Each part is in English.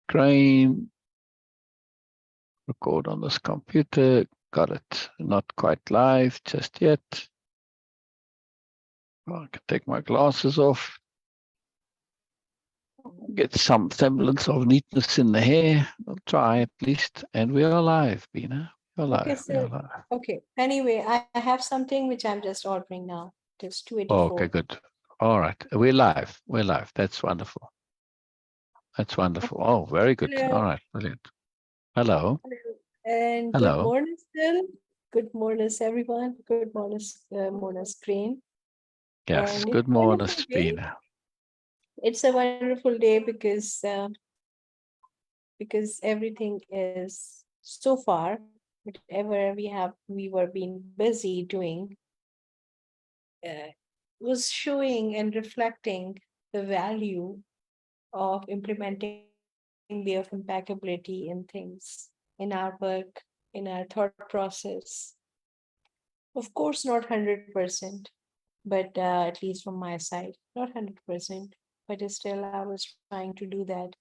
screen. Record on this computer. Got it. Not quite live just yet. Well, I can take my glasses off. Get some semblance of neatness in the hair. I'll try at least. And we are live, Beena. We're live. Okay, We are so live. okay. Anyway, I have something which I'm just ordering now. It's 284. Okay, good. All right. We're live. We're live. That's wonderful. That's wonderful. Oh, very good. Hello. All right. Brilliant. Hello. And good Hello. morning, Syl. Good morning, everyone. Good morning, morning, screen. Yes. And it's Good a morning, wonderful day. Beena. It's a wonderful day because everything is so far, whatever we were being busy doing, was showing and reflecting the value of implementing way-of-impeccability in things, in our work, in our thought process. Of course, not 100%, but at least from my side, not 100%, but still I was trying to do that.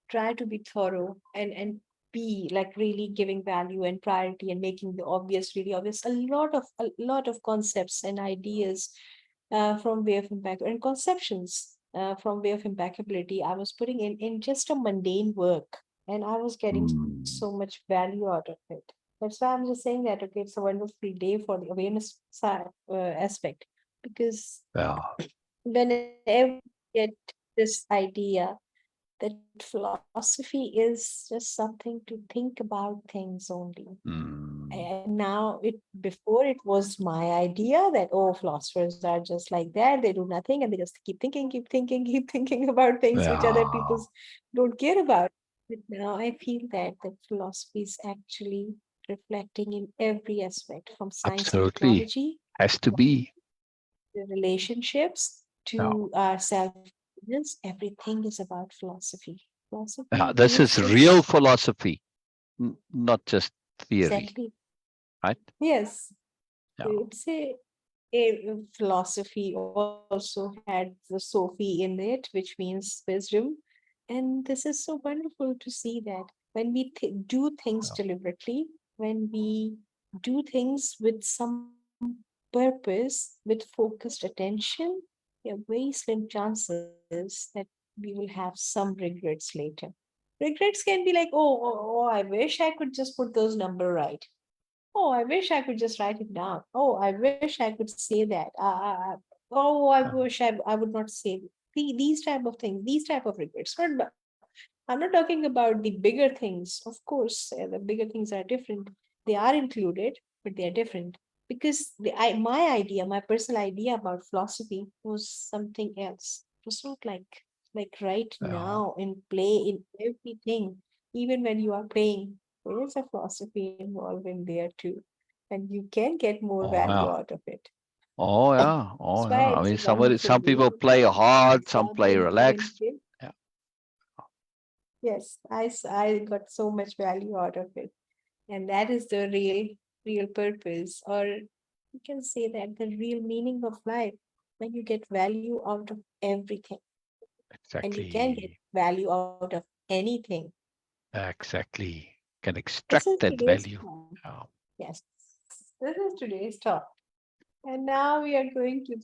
Try to be thorough and be like really giving value and priority and making the obvious really obvious. A lot of concepts and ideas from way of impact and conceptions from way of impeccability I was putting in just a mundane work, and I was getting so much value out of it. That's why I'm just saying that, okay, it's a wonderful day for the awareness side, aspect, because Yeah. whenever you get this idea that philosophy is just something to think about things only. And now before it was my idea that, oh, philosophers are just like that, they do nothing and they just keep thinking, keep thinking about things which other people don't care about. But now I feel that philosophy is actually reflecting in every aspect, from science and Absolutely. technology, Has to be. the relationships, to our self-awareness. Everything is about philosophy. Philosophy This is is real philosophy, not just theory, exactly, right? yes. Yeah. It's a philosophy also had the Sophie in it, which means wisdom. And this is so wonderful to see that when we do things deliberately, when we do things with some purpose, with focused attention, there are very slim chances that we will have some regrets later. Regrets can be like, oh, I wish I could just put those number right. Oh, I wish I could just write it down. Oh, I wish I could say that. Oh, I wish I would not say these type of things, these type of regrets. I'm not talking about the bigger things. Of course, the bigger things are different. They are included, but they are different. Because my idea, my personal idea about philosophy was something else. It was not like right now in play in everything. Even when you are playing, there is a philosophy involved in there too, and you can get more Oh, value yeah. out of it. Oh, yeah. Oh, That's yeah. why I it's mean, a wonderful some day. people play hard, some play Example given relaxed. here. Yeah. Yes, I got so much value out of it, and that is the real purpose, or you can say that the real meaning of life, when you get value out of everything, and you can get Exactly. value out of anything. Exactly. Can This extract is that today's value. talk. Yeah. Yes, this is today's talk. And now we are going to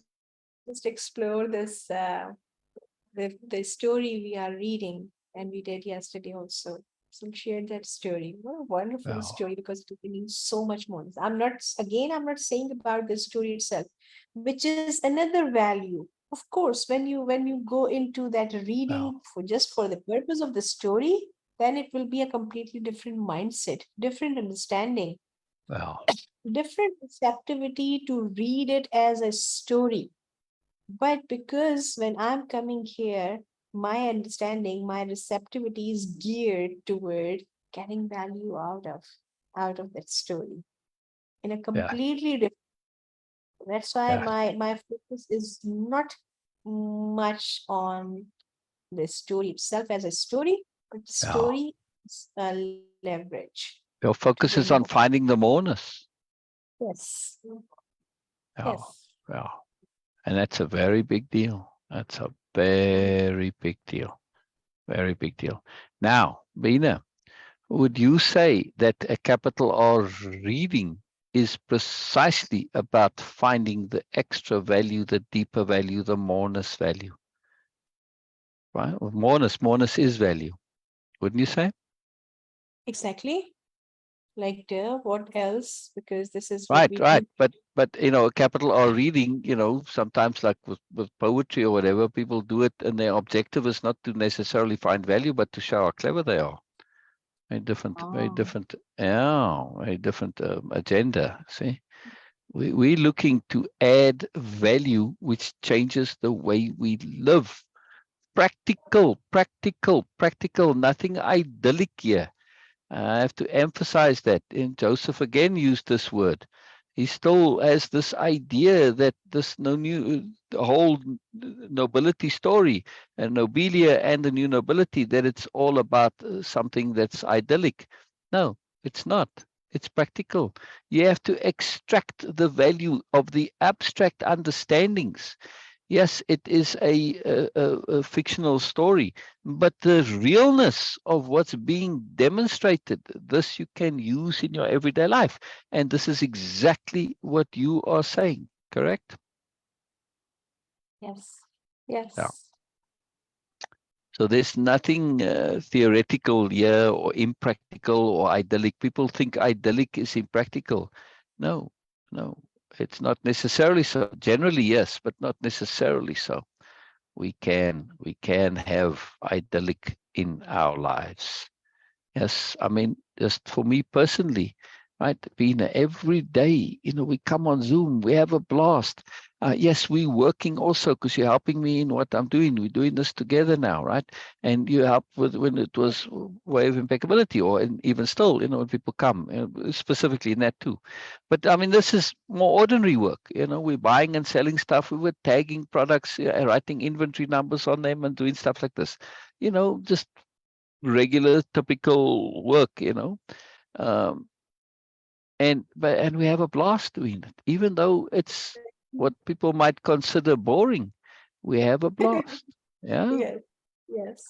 just explore this the story we are reading, and we did yesterday also. So share that story. What a wonderful Yeah. story, because it means so much more. I'm not saying about the story itself, which is another value. Of course, when you go into that Yeah. reading for just for the purpose of the story, then it will be a completely different mindset, different understanding, Yeah. different receptivity to read it as a story. But because when I'm coming here, my understanding, my receptivity is geared toward getting value out of that story in a Yeah. completely different. That's why Yeah. my focus is not much on the story itself as a story, but the Yeah. story is a leverage Your to focus bring is on more. finding the moreness. Yes. Yeah. Yes. Yeah. And that's a very big deal. That's a very big deal. Very big deal. Now, Beena, would you say that a capital R reading is precisely about finding the extra value, the deeper value, the moreness value? Right? Moreness is value, wouldn't you say? Exactly. Like, what else? Because this is what Right, we right. do. But a capital R reading, sometimes like with poetry or whatever, people do it, and their objective is not to necessarily find value, but to show how clever they are. Very Oh, different, yeah, very different agenda. See, we're looking to add value, which changes the way we live. Practical, practical, practical. Nothing idyllic here. I have to emphasize that. And Joseph again used this word. He still has this idea that this the whole nobility story, and Nobelia and the new nobility, that it's all about something that's idyllic. No, it's not. It's practical. You have to extract the value of the abstract understandings. Yes, it is a fictional story, but the realness of what's being demonstrated, this you can use in your everyday life. And this is exactly what you are saying, correct? yes. Yeah. Yes. So there's nothing theoretical here or impractical or idyllic. People think idyllic is impractical. No, no, it's not necessarily so. Generally, yes, but not necessarily so. We can have idyllic in our lives. Yes, I mean, just for me personally, right, Beena, every day, we come on Zoom, we have a blast. Yes, we're working also because you're helping me in what I'm doing. We're doing this together now, right? And you help with when it was Way of Impeccability, or even still, when people come, specifically in that too. But I mean, this is more ordinary work. We're buying and selling stuff. We were tagging products, writing inventory numbers on them, and doing stuff like this. Just regular typical work. um, and we have a blast doing it, even though it's what people might consider boring. We have a blast. Yeah, Yes. Yes.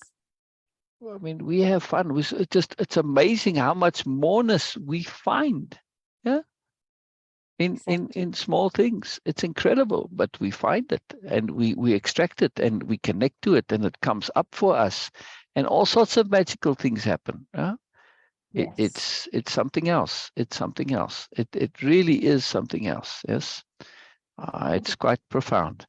I mean, we have fun. It's amazing how much moreness we find. Yeah, Exactly. in small things. It's incredible, but we find it, and we extract it, and we connect to it, and it comes up for us, and all sorts of magical things happen. Yeah. It, Yes. it's it's something else. It's something else. It really is something else. Yes, it's quite profound.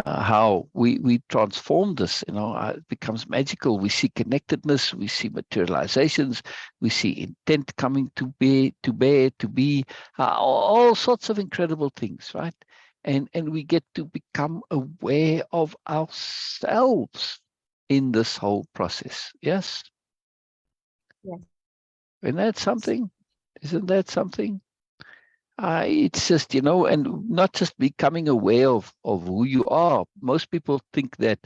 How we transform this. It becomes magical. We see connectedness. We see materializations. We see intent coming to be all sorts of incredible things, right? And we get to become aware of ourselves in this whole process. Yes, Yes. isn't that something? Isn't that something? It's just, and not just becoming aware of who you are. Most people think that,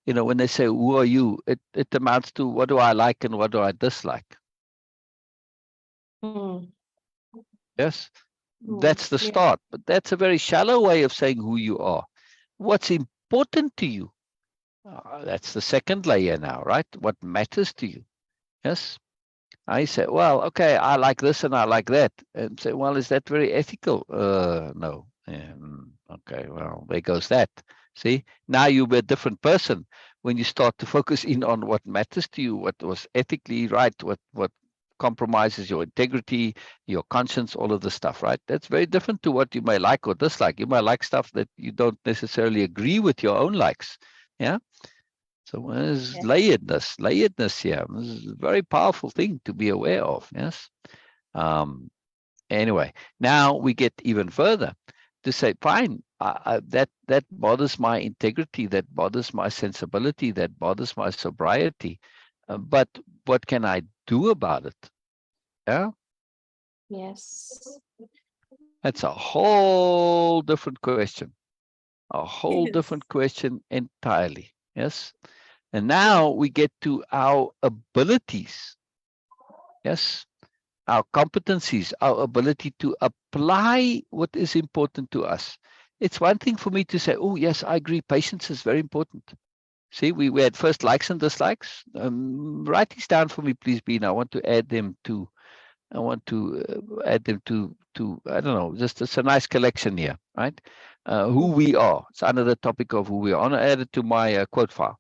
when they say, who are you? It amounts to, what do I like and what do I dislike? Mm. Yes, Mm. that's the Yeah. start. But that's a very shallow way of saying who you are. What's important to you? That's the second layer now, right? What matters to you? Yes. I say, well, okay, I like this and I like that. And say, well, is that very ethical? No. Okay, well, there goes that. See, now you're a different person when you start to focus in on what matters to you, what was ethically right, what compromises your integrity, your conscience, all of the stuff, right? That's very different to what you may like or dislike. You might like stuff that you don't necessarily agree with your own likes. Yeah. So there's Yes. layeredness here. This is a very powerful thing to be aware of. Yes. Um, anyway, now we get even further to say, fine, that bothers my integrity, that bothers my sensibility, that bothers my sobriety. But what can I do about it? Yeah, Yes. that's a whole different question. A whole Yes. different question entirely. Yes. And now we get to our abilities. Yes, our competencies, our ability to apply what is important to us. It's one thing for me to say, oh, yes, I agree, patience is very important. See, we had first likes and dislikes. Write these down for me, please, Beena. I want to add them to. I want to add them to. I don't know. Just it's a nice collection here, right? Who we are. It's under the topic of who we are. I want to add it to my quote file.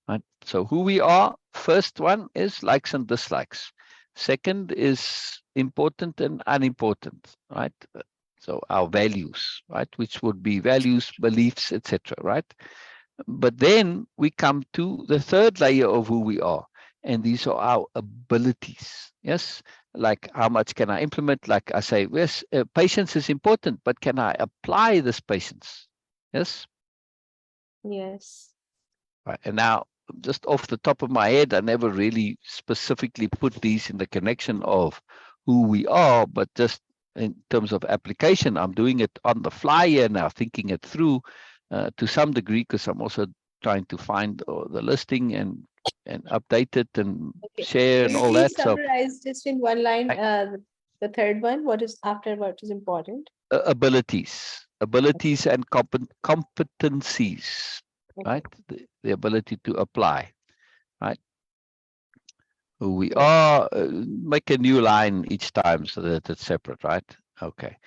Right. So who we are. First one is likes and dislikes. Second is important and unimportant. Right. So our values, right, which would be values, beliefs, etc. Right. But then we come to the third layer of who we are, and these are our abilities. Yes, like how much can I implement? Like I say, yes, patience is important, but can I apply this patience? Yes. Yes. Right. And now, just off the top of my head, I never really specifically put these in the connection of who we are, but just in terms of application, I'm doing it on the fly here now, thinking it through to some degree, because I'm also trying to find the listing and update it and Okay. share Can and you all that. please So summarize just in one line I- the third one? What is after what is important? abilities and competencies, Okay. right? The ability to apply, right? Who we Yeah. are, make a new line each time so that it's separate, right? Okay.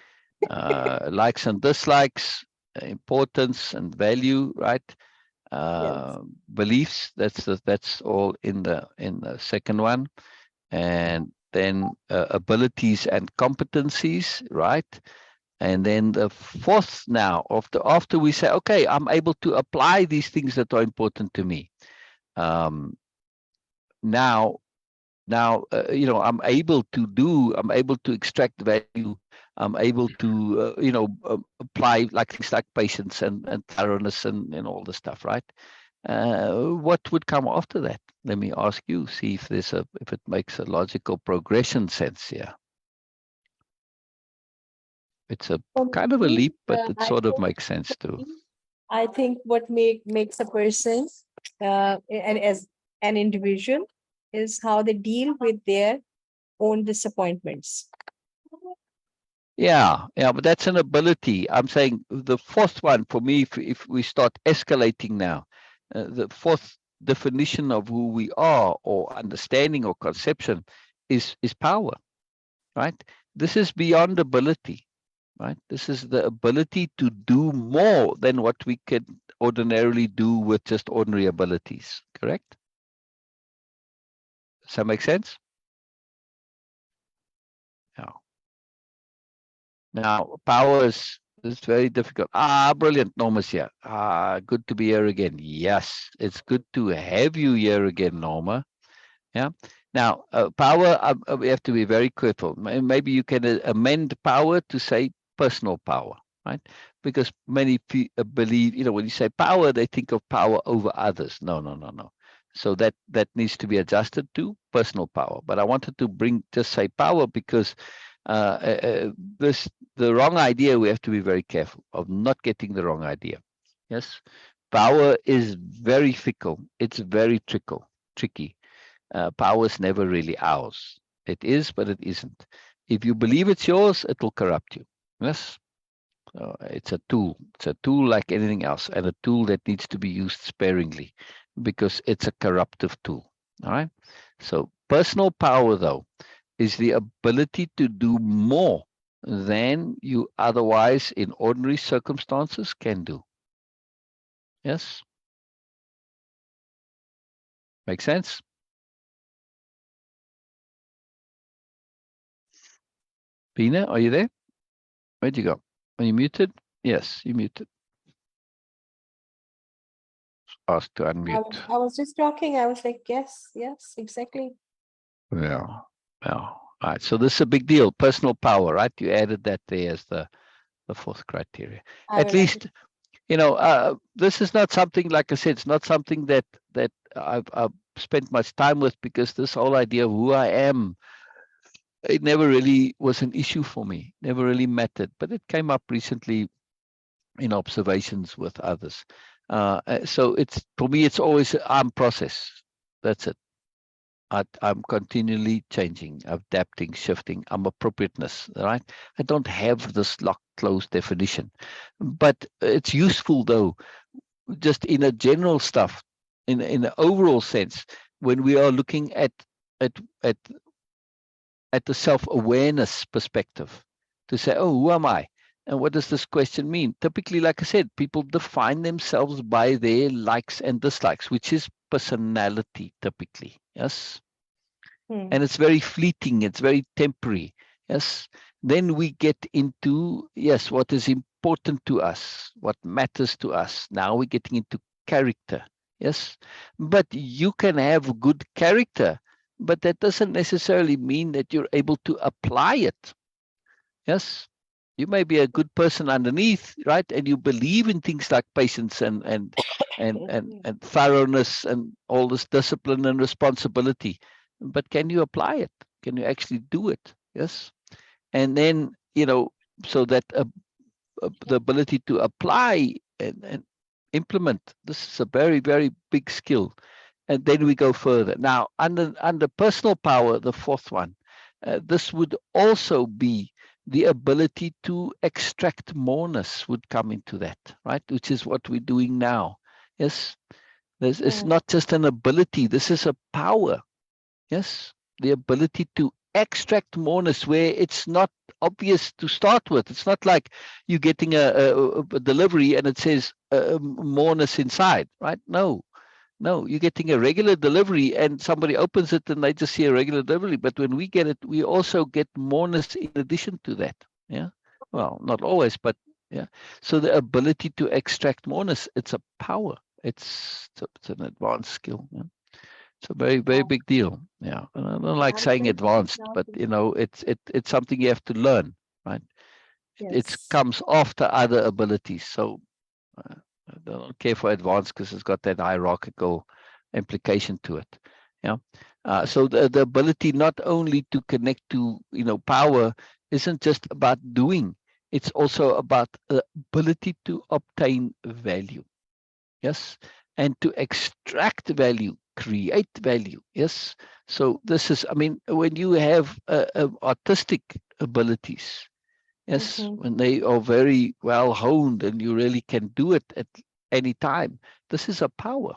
Likes and dislikes, importance and value, right? Yes. Beliefs, that's all in the second one. And then abilities and competencies, right? And then the fourth now, after we say, okay, I'm able to apply these things that are important to me. Um, now I'm able to extract value. I'm able to apply like things like patience and thoroughness and all the stuff, right? What would come after that? Let me ask you, see if it makes a logical progression sense here. It's a For kind of a me, leap, but it I sort of think makes sense too. I think what makes a person and as an individual is how they deal with their own disappointments. Yeah, but that's an ability. I'm saying the fourth one for me, if we start escalating now, the fourth definition of who we are or understanding or conception is power, right? This is beyond ability, right? This is the ability to do more than what we could ordinarily do with just ordinary abilities, correct? Does that make sense? Yeah. Now, power is very difficult. Brilliant, Norma's here. Good to be here again. Yes, it's good to have you here again, Norma. Yeah. Now, power, we have to be very careful. Maybe you can amend power to say personal power, right? Because many believe, when you say power, they think of power over others. No, no, no, no. So that needs to be adjusted to personal power. But I wanted to just say power because this the wrong idea. We have to be very careful of not getting the wrong idea. Yes, power is very fickle. It's very tricky. Power is never really ours. It is, but it isn't. If you believe it's yours, it will corrupt you. Yes. It's a tool. It's a tool like anything else, and a tool that needs to be used sparingly because it's a corruptive tool. All right. So personal power, though, is the ability to do more than you otherwise in ordinary circumstances can do. Yes? Make sense? Beena, are you there? Where'd you go? Are you muted? Yes, you muted. Ask to unmute. I was just talking. I was like, yes, yes, exactly. Yeah. All right. So this is a big deal. Personal power, right? You added that there as the fourth criteria. I At will write it. least, this is not something, like I said, it's not something that I've spent much time with, because this whole idea of who I am, it never really was an issue for me, never really mattered, but it came up recently in observations with others. So it's, for me, it's always I'm process. That's it. I'm continually changing, adapting, shifting. I'm appropriateness, right? I don't have this locked, closed definition, but it's useful though, just in a general stuff, in the overall sense, when we are looking at at at the self-awareness perspective, to say, oh, who am I? And what does this question mean? Typically, like I said, people define themselves by their likes and dislikes, which is personality typically. Yes. Hmm. And it's very fleeting, it's very temporary. Yes. Then we get into, yes, what is important to us, what matters to us. Now we're getting into character. Yes. But you can have good character, but that doesn't necessarily mean that you're able to apply it. Yes. You may be a good person underneath, right? And you believe in things like patience Yeah. and thoroughness and all this discipline and responsibility. But can you apply it? Can you actually do it? Yes. And then, so that the ability to apply and implement, this is a very, very big skill. And then we go further. Now, under personal power, the fourth one, this would also be the ability to extract moreness would come into that, right? Which is what we're doing now. Yes, it's Hmm. not just an ability. This is a power. Yes, the ability to extract moreness where it's not obvious to start with. It's not like you're getting a delivery and it says moreness inside, right? No, you're getting a regular delivery and somebody opens it and they just see a regular delivery. But when we get it, we also get moreness in addition to that. Yeah. Well, not always, but yeah. So the ability to extract moreness, it's a power. It's an advanced skill. Yeah? It's a very, very Wow. big deal. Yeah. And I don't like I'm saying thinking advanced, now. but it's something you have to learn, right? It Yes. comes after other abilities. So uh, I don't care for advanced because it's got that hierarchical implication to it. Yeah. So the ability not only to connect to power isn't just about doing; it's also about the ability to obtain value. Yes, and to extract value, create value. Yes. So this is, I mean, when you have artistic abilities, yes, Mm-hmm. when they are very well honed and you really can do it at any time, this is a power.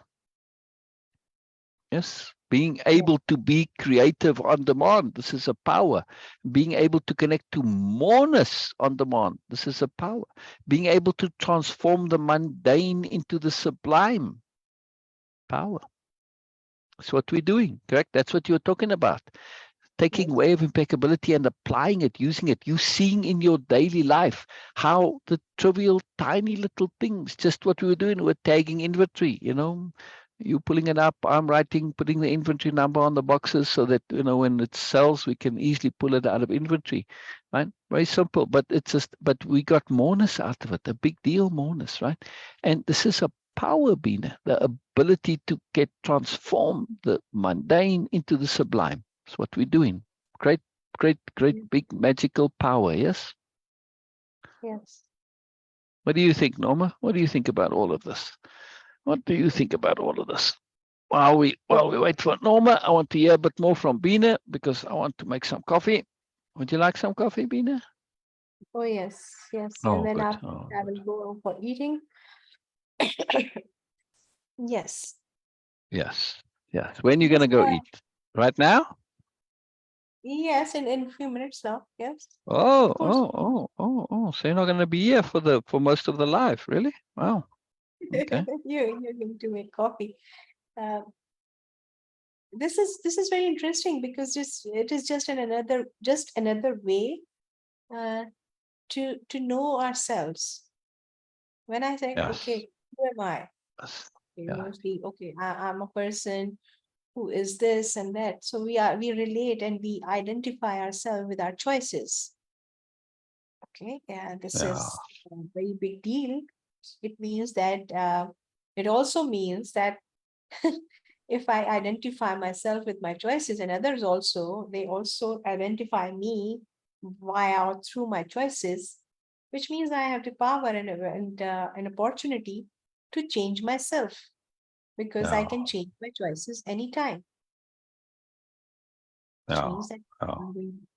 Yes. Being Yeah. able to be creative on demand, this is a power. Being able to connect to moreness on demand, this is a power. Being able to transform the mundane into the sublime, power. That's what we're doing, correct? That's what you're talking about. Taking Yes. way of impeccability and applying it, using it, you seeing in your daily life how the trivial, tiny little things, just what we were doing, we're tagging inventory, you pulling it up, I'm writing, putting the inventory number on the boxes so that, when it sells, we can easily pull it out of inventory, right? Very simple, but but we got moreness out of it, a big deal moreness, right? And this is a power, Beena, the ability to get transform the mundane into the sublime. That's what we're doing. Great, great, great, Mm. big magical power. Yes. Yes. What do you think, Norma? What do you think about all of this? What do you think about all of this? While we wait for Norma, I want to hear a bit more from Beena because I want to make some coffee. Would you like some coffee, Beena? Oh, yes. Yes. And Oh, then good. after Oh, I good. will go for eating. Yes. Yes. Yes. When are you This gonna is go why, eat? Right now? yes, in a few minutes now. Yes. Oh, Of course. oh, oh, oh, oh. So you're not gonna be here for most of the life, really? Wow. Okay. You're going to make coffee. Uh, this is very interesting because it is just another way uh, to know ourselves. When I think, Yes. okay, who am I? Yes. Okay, Yeah. mostly, okay, I'm a person who is this and that. So we relate and we identify ourselves with our choices. Okay, yeah, this Yeah. is a very big deal. It means that it also means that if I identify myself with my choices and others also, they also identify me via or through my choices, which means I have the power and an opportunity to change myself because I Yeah. can change my choices anytime, which Yeah. means that Yeah.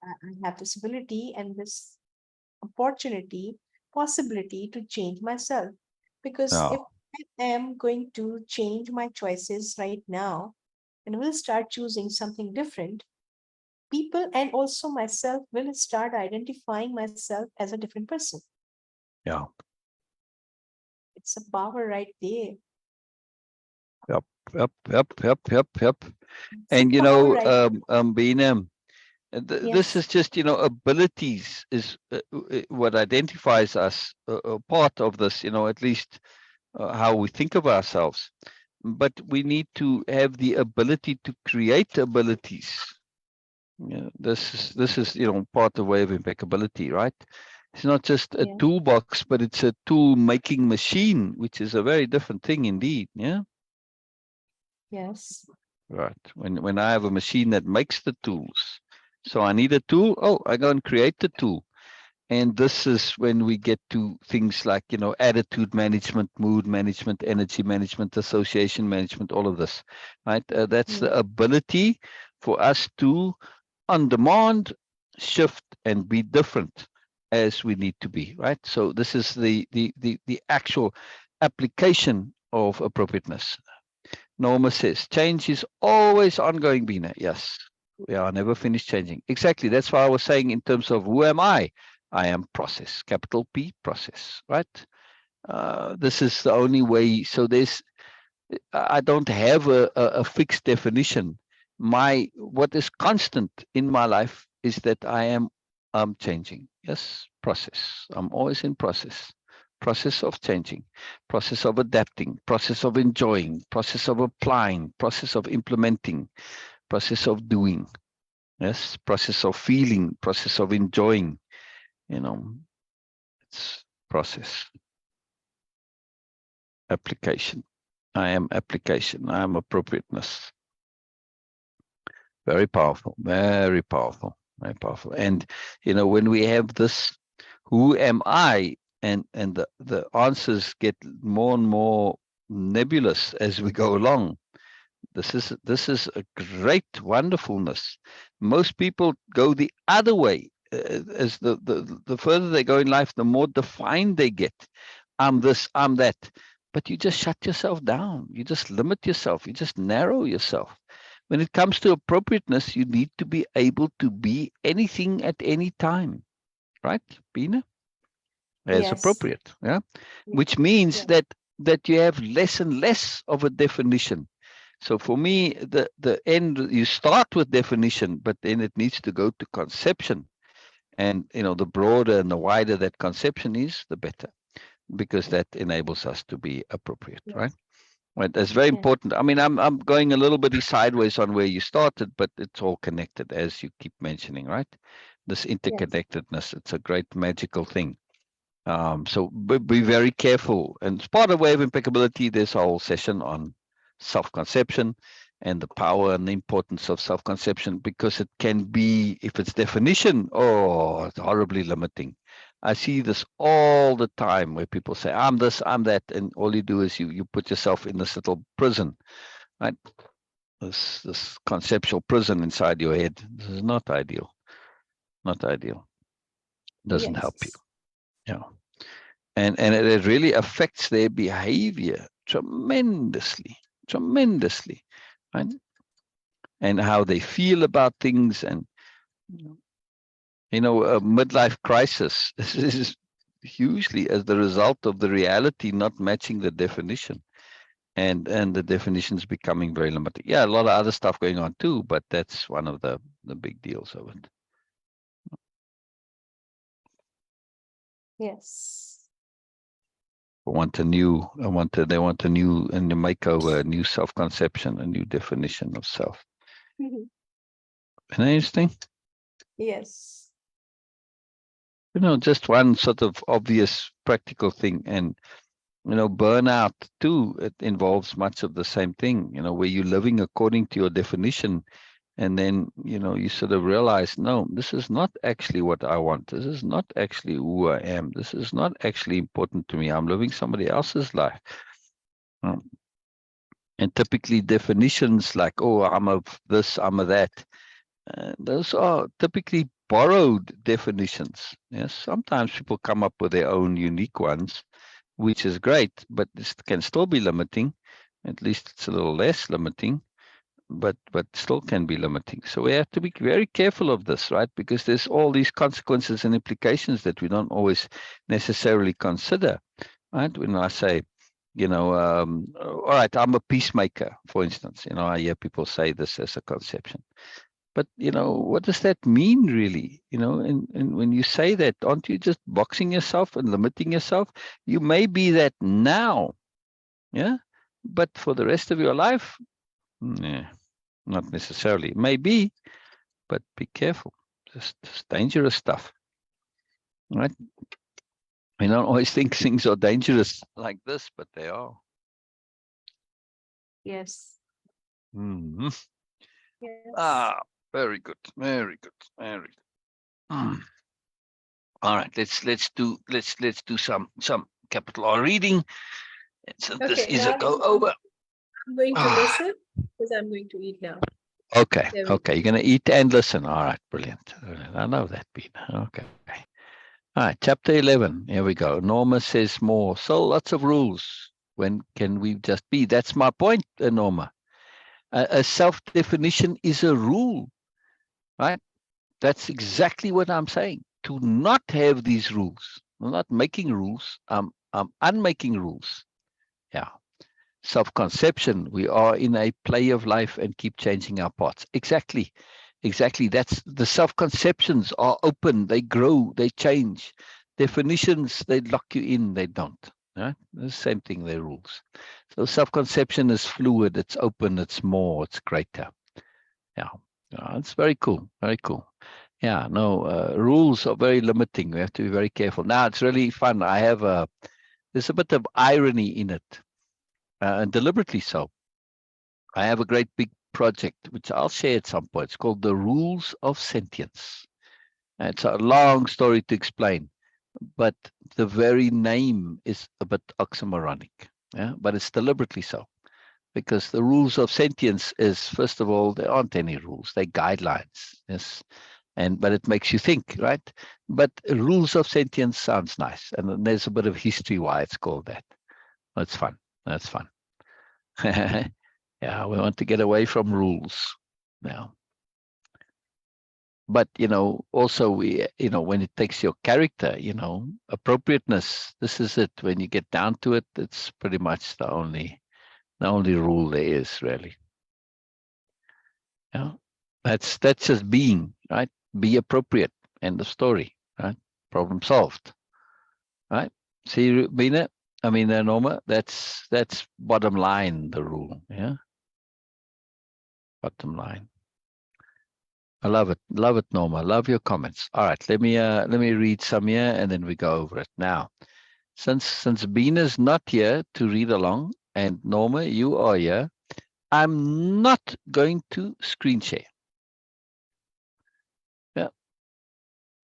I have this ability and this opportunity, possibility to change myself. Because Yeah. I am going to change my choices right now and will start choosing something different, people and also myself will start identifying myself as a different person. Yeah. It's a power right there. Yep. Yep. Yep. Yep. Yep. Yep. It's a And power right. Beena, this Yes. is just, abilities is what identifies us, part of this, at least how we think of ourselves. But we need to have the ability to create abilities. Yeah, this is part of way of impeccability, right? It's not just a Yeah. toolbox, but it's a tool making machine, which is a very different thing indeed. Yeah, Yes. right. When I have a machine that makes the tools, so I need a tool. Oh, I go and create the tool. And this is when we get to things like, attitude management, mood management, energy management, association management, all of this, right? That's Mm. the ability for us to, on demand, shift and be different as we need to be, right? So this is the actual application of appropriateness. Norma says, change is always ongoing, Beena. Yes, we are never finished changing. Exactly. That's why I was saying in terms of who am I? I am process, capital P, process, right? This is the only way. So I don't have a fixed definition. What is constant in my life is that I'm changing. Yes, process. I'm always in process. Process of changing, process of adapting, process of enjoying, process of applying, process of implementing, process of doing. Yes, process of feeling, process of enjoying. You know, it's process, application. I am application. I am appropriateness. Very powerful, very powerful, very powerful. And when we have this, who am I? And the answers get more and more nebulous as we go along. This is a great wonderfulness. Most people go the other way. As the further they go in life, the more defined they get. I'm this, I'm that. But you just shut yourself down. You just limit yourself. You just narrow yourself. When it comes to appropriateness, you need to be able to be anything at any time, right, Beena? As Yes. appropriate, yeah. Yeah. Which means Yeah. that you have less and less of a definition. So for me, the end, you start with definition, but then it needs to go to conception. And the broader and the wider that conception is, the better, because that enables us to be appropriate, right? Yes. Right, that's very Yeah. important. I mean, I'm going a little bit sideways on where you started, but it's all connected, as you keep mentioning, right? This Yes. interconnectedness, it's a great magical thing. So be very careful. And as part of Way of Impeccability, there's a whole session on self-conception and the power and the importance of self-conception, because it can be, if it's definition, oh, it's horribly limiting. I see this all the time where people say, I'm this, I'm that, and all you do is you put yourself in this little prison, right? This conceptual prison inside your head. This is not ideal. Not ideal. Doesn't help you. Yes. Yeah. And it really affects their behavior tremendously, tremendously, right? And how they feel about things. And a midlife crisis is hugely as the result of the reality not matching the definition, and the definitions becoming very limited. Yeah, a lot of other stuff going on too, but that's one of the big deals of it. Yes. They want a new and a makeover, a new self-conception, a new definition of self. Mhm. Isn't that interesting? Yes. Just one sort of obvious practical thing. And burnout too, it involves much of the same thing, where you're living according to your definition. And then, you sort of realize, no, this is not actually what I want. This is not actually who I am. This is not actually important to me. I'm living somebody else's life. Um, And typically definitions like, oh, I'm of this, I'm of that. Those are typically borrowed definitions. Yes, sometimes people come up with their own unique ones, which is great, but this can still be limiting. At least it's a little less limiting, but still can be limiting. So we have to be very careful of this, right? Because there's all these consequences and implications that we don't always necessarily consider, right? When I say, all right, I'm a peacemaker, for instance. I hear people say this as a conception. But, what does that mean really? And when you say that, aren't you just boxing yourself and limiting yourself? You may be that now, yeah? But for the rest of your life, yeah, not necessarily. Maybe, but be careful. Just dangerous stuff, right? We don't always think things are dangerous like this, but they are. Yes. Mm-hmm. Yes. Very good, very good, very good. All right, let's do some capital R reading. So this Okay, is a now go over. I'm going to listen because I'm going to eat now. Okay, There we okay, you're gonna eat and listen. All right, brilliant. I love that, Beena. Okay. All right, chapter 11. Here we go. Norma says more. So lots of rules. When can we just be? That's my point, Norma. A self-definition is a rule, right? That's exactly what I'm saying. To not have these rules. I'm not making rules. I'm unmaking rules. Yeah. Self-conception. We are in a play of life and keep changing our parts. Exactly. That's the self-conceptions are open. They grow. They change. Definitions, they lock you in. They don't. Right? The same thing. They're rules. So self-conception is fluid. It's open. It's more. It's greater. Yeah. It's very cool. Very cool. Yeah, no, rules are very limiting. We have to be very careful. Now, it's really fun. There's a bit of irony in it, and deliberately so. I have a great big project, which I'll share at some point. It's called The Rules of Sentience. And it's a long story to explain, but the very name is a bit oxymoronic, yeah? But it's deliberately so. Because the rules of sentience is, first of all, there aren't any rules. They're guidelines. Yes. But it makes you think, right? But rules of sentience sounds nice. And there's a bit of history why it's called that. That's fun. That's fun. Yeah, we want to get away from rules now. But, also when it takes your character, appropriateness, this is it. When you get down to it, it's pretty much the only rule there is, really. Yeah. That's just being, right? Be appropriate. End of story, right? Problem solved. Right? See, Beena, Norma, that's bottom line, the rule. Yeah. Bottom line. I love it. Love it, Norma. Love your comments. All right, let me read some here and then we go over it. Now, since Beena's not here to read along, and Norma, you are here, I'm not going to screen share. Yeah.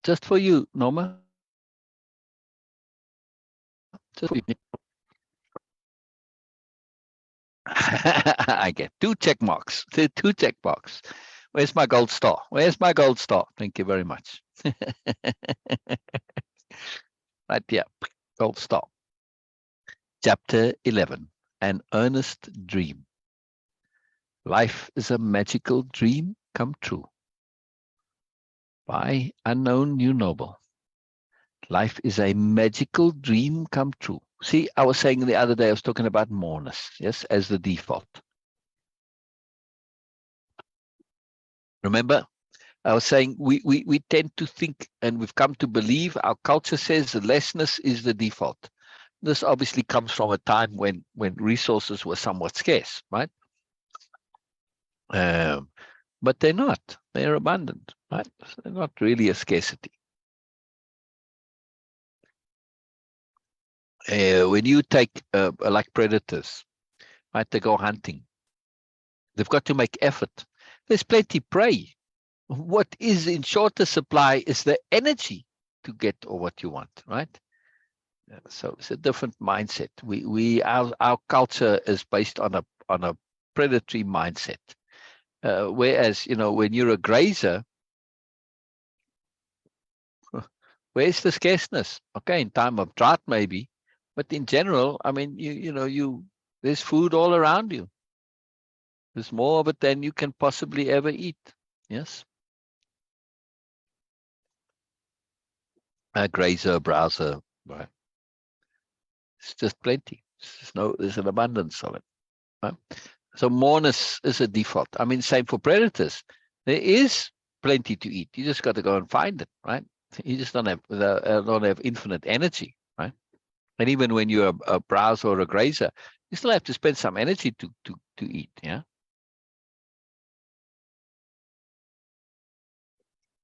Just for you, Norma. Just for you. I get 2 check marks. 2 check marks. Where's my gold star? Where's my gold star? Thank you very much. Right here, gold star. Chapter 11, An Earnest Dream. Life is a magical dream come true. By Unknown New Noble. Life is a magical dream come true. See, I was saying the other day, I was talking about moreness, yes, as the default. Remember? I was saying we tend to think, and we've come to believe, our culture says the lessness is the default. This obviously comes from a time when resources were somewhat scarce, right? But they're not. They're abundant, right? So they're not really a scarcity. When you take like predators, right? They go hunting. They've got to make effort. There's plenty prey. What is in shorter supply is the energy to get or what you want, right? So it's a different mindset. Our culture is based on a predatory mindset. Whereas, when you're a grazer, where's the scarceness? Okay, in time of drought, maybe, But in general, I mean, there's food all around you. There's more of it than you can possibly ever eat. Yes. A grazer, a browser, right? It's just plenty. There's an abundance of it. Right? So moreness is a default. I mean, same for predators. There is plenty to eat. You just got to go and find it, right? You just don't have infinite energy, right? And even when you're a browser or a grazer, you still have to spend some energy to eat, yeah.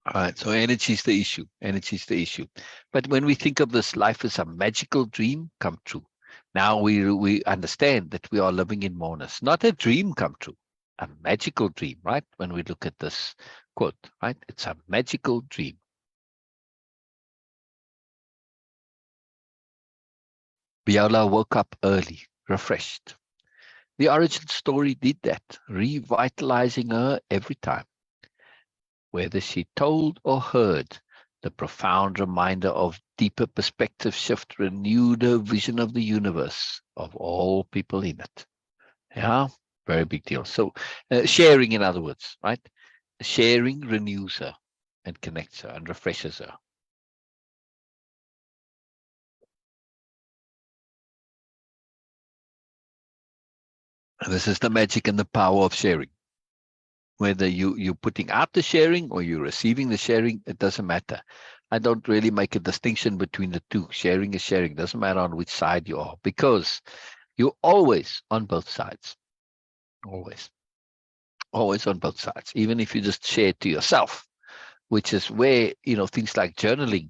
All right, so energy is the issue. Energy is the issue. But when we think of this life as a magical dream come true, now we understand that we are living in moreness, not a dream come true, a magical dream, right? When we look at this quote, right? It's a magical dream. Biella woke up early, refreshed. The origin story did that, revitalizing her every time. Whether she told or heard, the profound reminder of deeper perspective shift renewed her vision of the universe, of all people in it. Yeah, very big deal. So sharing, in other words, right? Sharing renews her and connects her and refreshes her. And this is the magic and the power of sharing. Whether you're putting out the sharing or you're receiving the sharing, it doesn't matter. I don't really make a distinction between the two. Sharing is sharing. It doesn't matter on which side you are, because you're always on both sides. Always. Always on both sides. Even if you just share it to yourself, which is where, things like journaling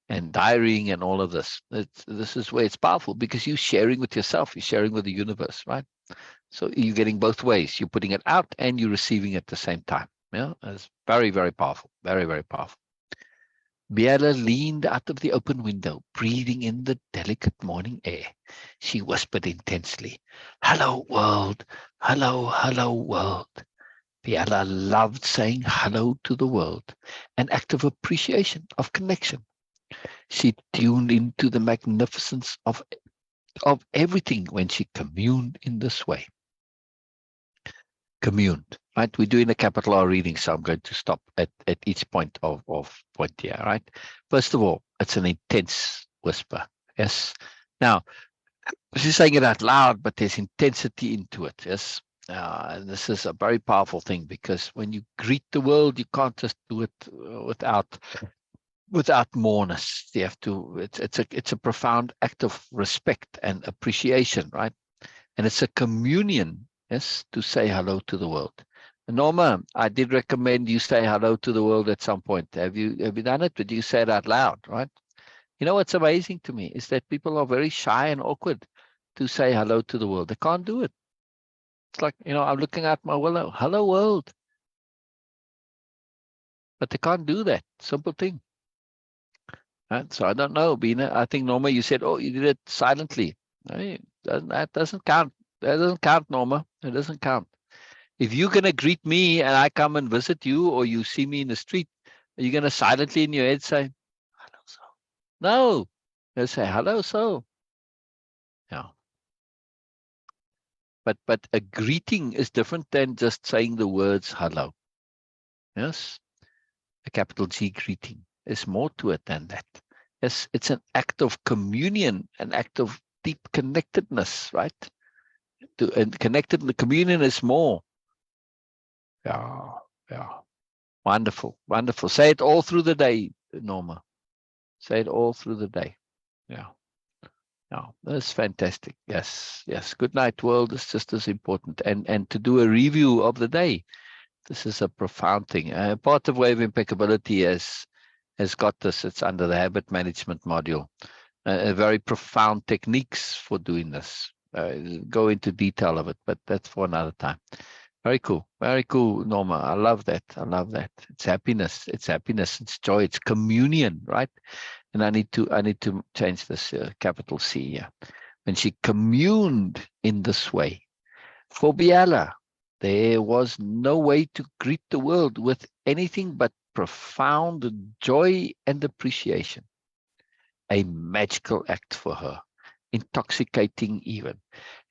and diarying and all of this, this is where it's powerful, because you're sharing with yourself. You're sharing with the universe, right? So you're getting both ways. You're putting it out and you're receiving at the same time. Yeah, it's very, very powerful. Very, very powerful. Biella leaned out of the open window, breathing in the delicate morning air. She whispered intensely, "Hello, world. Hello, hello, world." Biella loved saying hello to the world, an act of appreciation, of connection. She tuned into the magnificence of everything when she communed in this way. Communed, right? We're doing a capital R reading, so I'm going to stop at each point of point here, right? First of all, it's an intense whisper. Yes. Now, she's saying it out loud, but there's intensity into it. Yes. And this is a very powerful thing, because when you greet the world, you can't just do it without moreness. You have to. It's a profound act of respect and appreciation, right? And it's a communion, yes, to say hello to the world. Norma, I did recommend you say hello to the world at some point. Have you done it? But you say it out loud, right? You know what's amazing to me is that people are very shy and awkward to say hello to the world. They can't do it. It's like, I'm looking at my willow, hello world. But they can't do that. Simple thing. Right? So I don't know, Beena. I think, Norma, you said, oh, you did it silently. Right? That doesn't count. That doesn't count, Norma. It doesn't count. If you're going to greet me and I come and visit you, or you see me in the street, are you going to silently in your head say, hello, so? No. You say, hello, so. Yeah. But a greeting is different than just saying the words hello. Yes. A capital G greeting. There's more to it than that. Yes, it's an act of communion, an act of deep connectedness, right? And connected, the communion is more. Yeah, yeah. Wonderful, wonderful. Say it all through the day, Norma. Say it all through the day. Yeah. No, that's fantastic. Yes, yes. Good night, world is just as important. And to do a review of the day. This is a profound thing. Part of Way-of-Impeccability has got this. It's under the habit management module. Very profound techniques for doing this. Go into detail of it, but that's for another time. Very cool. Very cool, Norma. I love that. I love that. It's happiness. It's happiness. It's joy. It's communion, right? And I need to change this capital C here. When she communed in this way. For Biella, there was no way to greet the world with anything but profound joy and appreciation. A magical act for her. intoxicating even.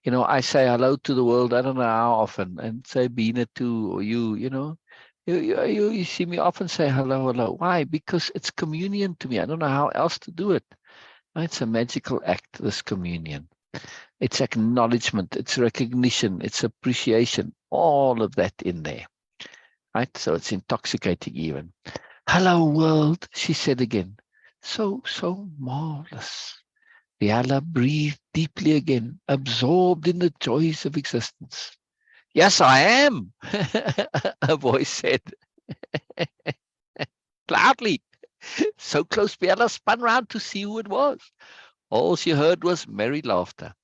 You know, I say hello to the world, I don't know how often, and say Beena too, or you know. You see me often say hello, hello. Why? Because it's communion to me. I don't know how else to do it. It's a magical act, this communion. It's acknowledgement, it's recognition, it's appreciation, all of that in there. Right? So it's intoxicating even. Hello, world, she said again. So marvelous. Biella breathed deeply again, absorbed in the joys of existence. Yes, I am, a voice said loudly. So close, Biella spun round to see who it was. All she heard was merry laughter.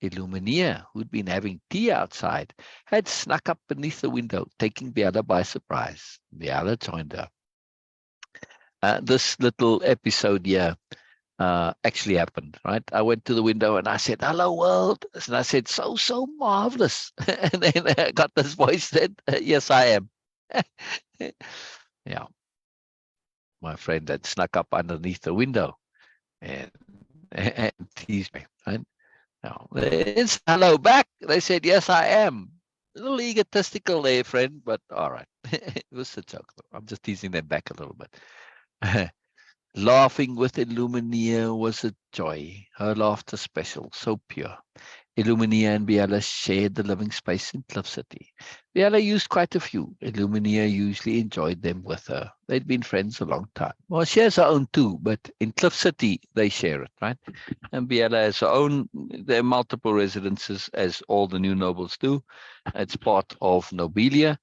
Illumina, who'd been having tea outside, had snuck up beneath the window, taking Biella by surprise. Biella joined her. This little episode here actually happened, right? I went to the window and I said, hello, world. And I said, so marvelous. And then I got this voice that, yes, I am. Yeah. My friend had snuck up underneath the window and, and teased me. Right? Now, it's hello back. They said, yes, I am. A little egotistical there, friend, but all right. It was a joke. I'm just teasing them back a little bit. Laughing with Illumina was a joy, her laughter special, so pure. Illumina and Biella shared the living space in Cliff City. Biella used quite a few. Illumina usually enjoyed them with her. They'd been friends a long time. Well, she has her own too, but in Cliff City, they share it, right? And Biella has her own. There are multiple residences, as all the new nobles do. It's part of Nobelia.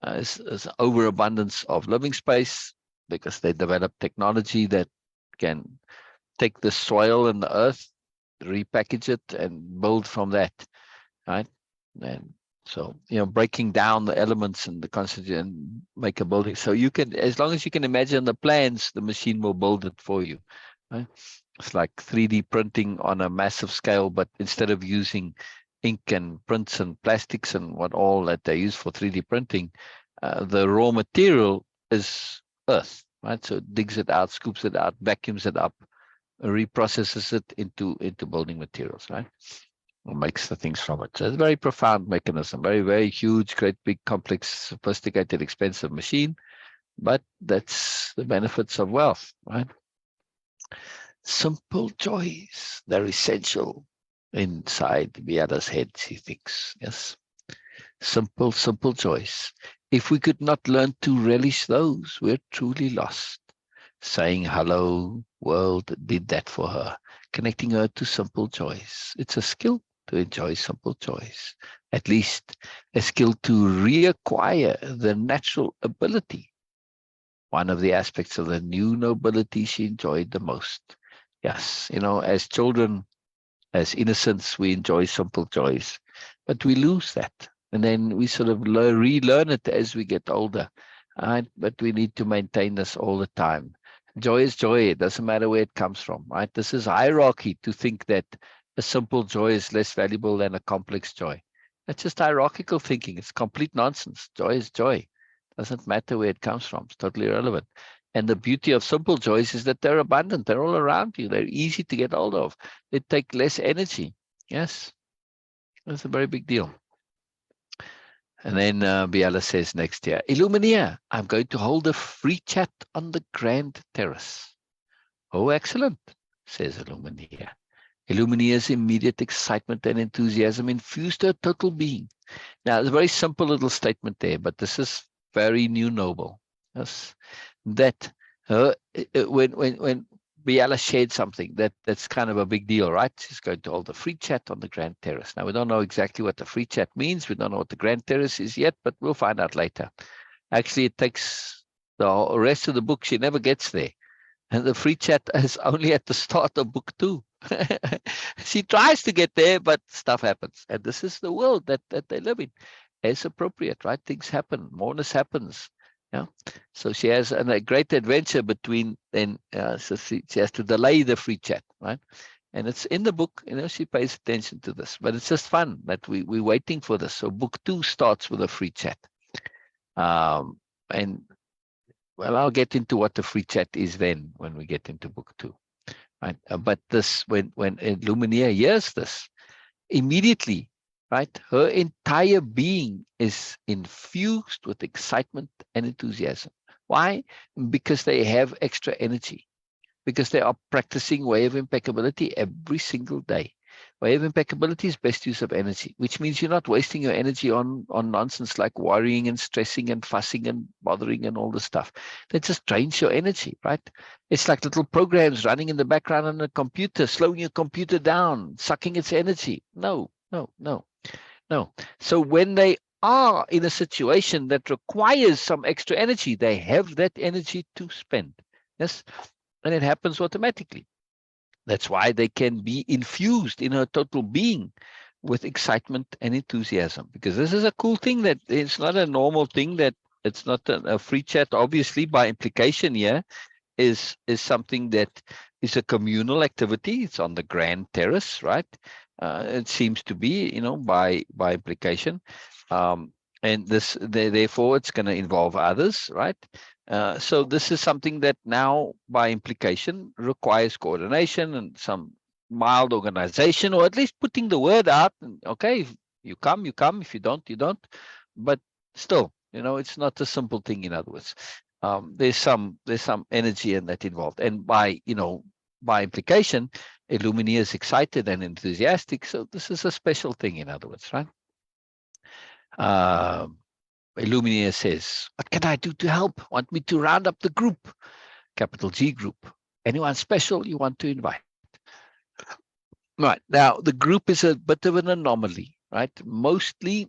It's an overabundance of living space because they develop technology that can take the soil and the earth, repackage it, and build from that, right? And so, you know, breaking down the elements and the constituent and make a building. So you can, as long as you can imagine the plans, the machine will build it for you. Right? It's like 3D printing on a massive scale, but instead of using ink and prints and plastics and what all that they use for 3D printing, the raw material is earth, right? So it digs it out, scoops it out, vacuums it up, reprocesses it into building materials, right? Or makes the things from it. So it's a very profound mechanism, very huge, great, big, complex, sophisticated, expensive machine. But that's the benefits of wealth, right? Simple joys, they're essential inside Biella's head, she thinks. Yes. Simple joys. If we could not learn to relish those, we're truly lost. Saying hello, world, did that for her, connecting her to simple joys. It's a skill to enjoy simple joys, at least a skill to reacquire the natural ability. One of the aspects of the new nobility she enjoyed the most. Yes, you know, as children, as innocents, we enjoy simple joys, but we lose that. And then we sort of relearn it as we get older. Right? But we need to maintain this all the time. Joy is joy. It doesn't matter where it comes from. Right? This is hierarchy to think that a simple joy is less valuable than a complex joy. That's just hierarchical thinking. It's complete nonsense. Joy is joy. Doesn't matter where it comes from. It's totally irrelevant. And the beauty of simple joys is that they're abundant. They're all around you. They're easy to get hold of. They take less energy. Yes, that's a very big deal. And then Biella says next year, Illumina, I'm going to hold a free chat on the Grand Terrace. Oh, excellent, says Illumina. Illumina's immediate excitement and enthusiasm infused her total being. Now, it's a very simple little statement there, but this is very new noble. Yes, that when Biella shared something that's kind of a big deal, right? She's going to hold a free chat on the Grand Terrace. Now, we don't know exactly what the free chat means. We don't know what the Grand Terrace is yet, but we'll find out later. Actually, it takes the rest of the book. She never gets there. And the free chat is only at the start of book 2. She tries to get there, but stuff happens. And this is the world that they live in. As appropriate, right? Things happen. Moreness happens. Yeah. So she has a great adventure between then. So she has to delay the free chat, right? And it's in the book. You know, she pays attention to this, but it's just fun that we're waiting for this. So book 2 starts with a free chat, and well, I'll get into what the free chat is then when we get into book 2. right? But this, when Lumineer hears this, immediately, right, her entire being is infused with excitement and enthusiasm. Why? Because they have extra energy, because they are practicing way of impeccability every single day. Way of impeccability is best use of energy, which means you're not wasting your energy on nonsense like worrying and stressing and fussing and bothering and all this stuff. That just drains your energy, right? It's like little programs running in the background on a computer, slowing your computer down, sucking its energy. No, no, no, no. So when they are in a situation that requires some extra energy, they have that energy to spend. Yes, and it happens automatically. That's why they can be infused in a total being with excitement and enthusiasm, because this is a cool thing that it's not a normal thing, that it's not a free chat, obviously, by implication here is something that is a communal activity. It's on the grand terrace, right? It seems to be, by implication. And therefore, it's going to involve others, right? So this is something that now, by implication, requires coordination and some mild organization, or at least putting the word out. And, okay, if you come, you come. If you don't, you don't. But still, it's not a simple thing. In other words, there's some energy in that involved, and by implication, Illumini is excited and enthusiastic. So this is a special thing. In other words, right? Illumina says, "What can I do to help? Want me to round up the group? Capital G group. Anyone special you want to invite?" Right. Now, the group is a bit of an anomaly, right? Mostly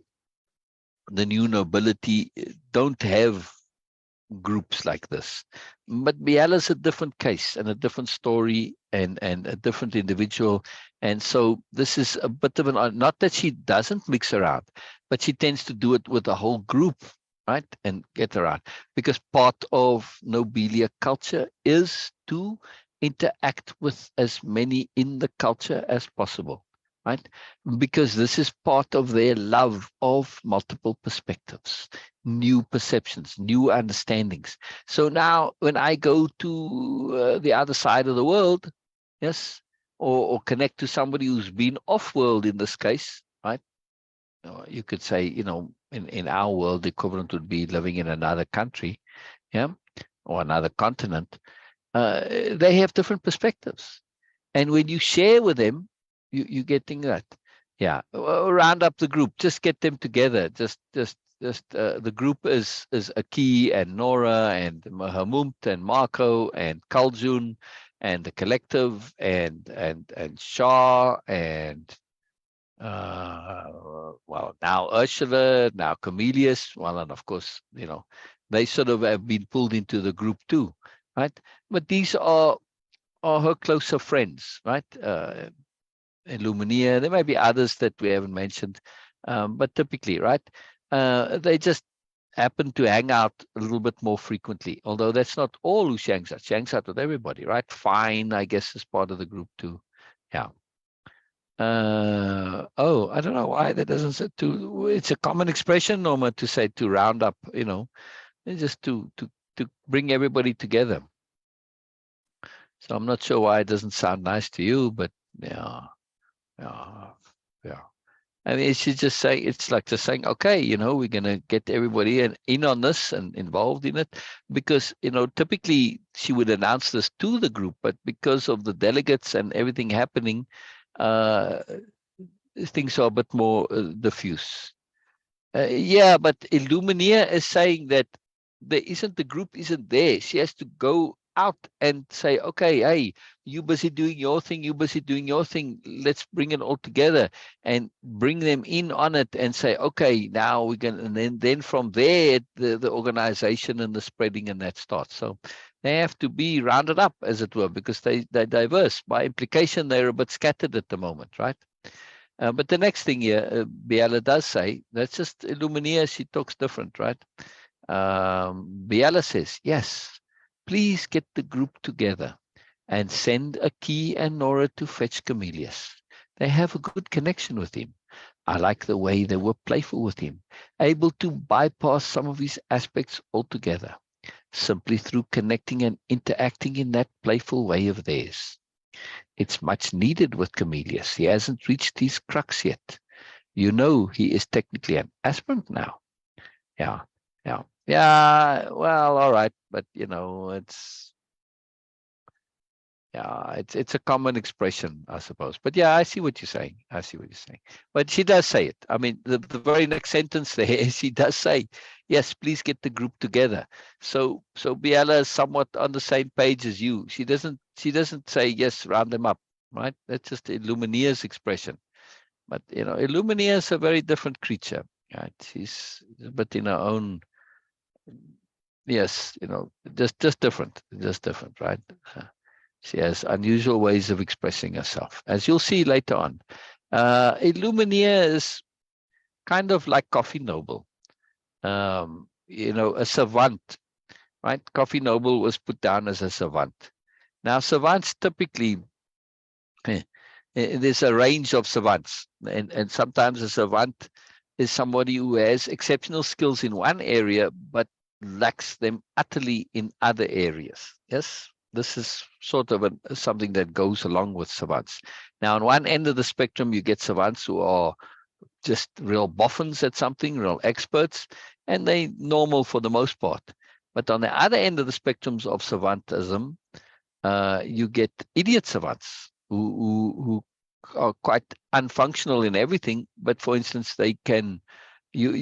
the new nobility don't have groups like this. But Biella's a different case and a different story and a different individual. And so this is a bit of not that she doesn't mix around, but she tends to do it with the whole group, right? And get around. Because part of Nobelia culture is to interact with as many in the culture as possible, right? Because this is part of their love of multiple perspectives, new perceptions, new understandings. So now when I go to the other side of the world, yes, or connect to somebody who's been off world in this case, right? You could say, in our world, the equivalent would be living in another country, yeah, or another continent. They have different perspectives. And when you share with them, you're getting that. Yeah, round up the group, just get them together. Just the group is Aki and Nora and Mahamut and Marco and Kaljun and the collective and Shah and well, now Ursula, now Camelius. Well, and of course, they sort of have been pulled into the group too, right? But these are her closer friends, right? Illumina. There may be others that we haven't mentioned, but typically, right? They just happen to hang out a little bit more frequently. Although that's not all who hangs out. She hangs out with everybody, right? Fine, I guess, is part of the group too. Yeah. Oh, I don't know why that doesn't say to. It's a common expression, Norma, to say to round up. It's just to bring everybody together. So I'm not sure why it doesn't sound nice to you, but yeah. I mean, she's just saying, it's like just saying, okay, we're going to get everybody in on this and involved in it, because, typically she would announce this to the group, but because of the delegates and everything happening, things are a bit more diffuse. Yeah, but Illumina is saying that the group isn't there. She has to go out and say, okay, hey, you busy doing your thing, you busy doing your thing. Let's bring it all together and bring them in on it and say, okay, now we're going to, and then from there, the organization and the spreading and that starts. So they have to be rounded up, as it were, because they're diverse. By implication, they're a bit scattered at the moment, right? But the next thing here, Biella does say, that's just Illumina, she talks different, right? Biella says, yes, please get the group together and send Aki and Nora to fetch Camelius. They have a good connection with him. I like the way they were playful with him, able to bypass some of his aspects altogether, simply through connecting and interacting in that playful way of theirs. It's much needed with Camellius. He hasn't reached his crux yet. You know, he is technically an aspirant now. Yeah, yeah, yeah. Well, all right, but you know, it's a common expression, I suppose. But yeah, I see what you're saying. I see what you're saying. But she does say it. I mean, the very next sentence there, she does say, "Yes, please get the group together." So Biella is somewhat on the same page as you. She doesn't say yes, round them up, right? That's just Illuminia's expression. But you know, Illuminia is a very different creature. Right? She's but in her own, yes, you know, just different, right? She has unusual ways of expressing herself, as you'll see later on. Illuminia is kind of like Coffee Noble, you know, a savant, right? Coffee Noble was put down as a savant. Now, savants typically, there's a range of savants, and sometimes a savant is somebody who has exceptional skills in one area, but lacks them utterly in other areas. Yes, this is sort of something that goes along with savants. Now, on one end of the spectrum, you get savants who are just real boffins at something, real experts, and they normal for the most part. But on the other end of the spectrums of savantism, you get idiot savants who are quite unfunctional in everything. But for instance, they can, you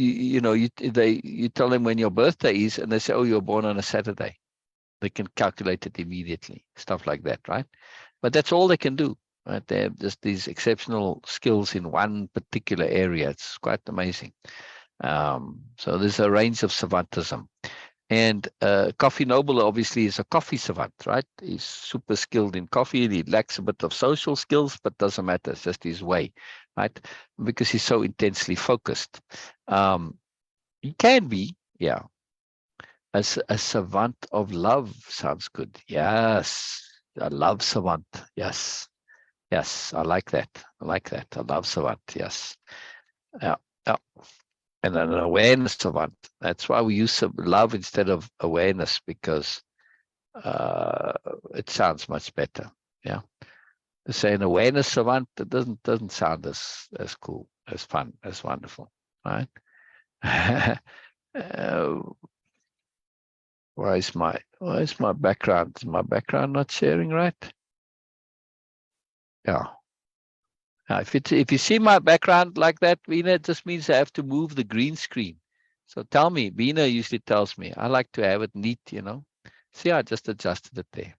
tell them when your birthday is, and they say, "Oh, you're born on a Saturday." They can calculate it immediately, stuff like that, right? But that's all they can do, right? They have just these exceptional skills in one particular area. It's quite amazing. So there's a range of savantism. And Coffee Noble obviously is a coffee savant, right? He's super skilled in coffee, and he lacks a bit of social skills, but doesn't matter. It's just his way, right? Because he's so intensely focused. He can be, yeah. As a savant of love sounds good. Yes, a love savant. Yes, yes, I like that. I like that. A love savant. Yes, yeah, yeah. And an awareness savant. That's why we use love instead of awareness, because it sounds much better. Yeah, to say an awareness savant, it doesn't sound as cool, as fun, as wonderful, right? uh, why is my background? Is my background not sharing right? Yeah. Now, if you see my background like that, Beena, it just means I have to move the green screen. So tell me, Beena usually tells me, I like to have it neat, you know. See, I just adjusted it there.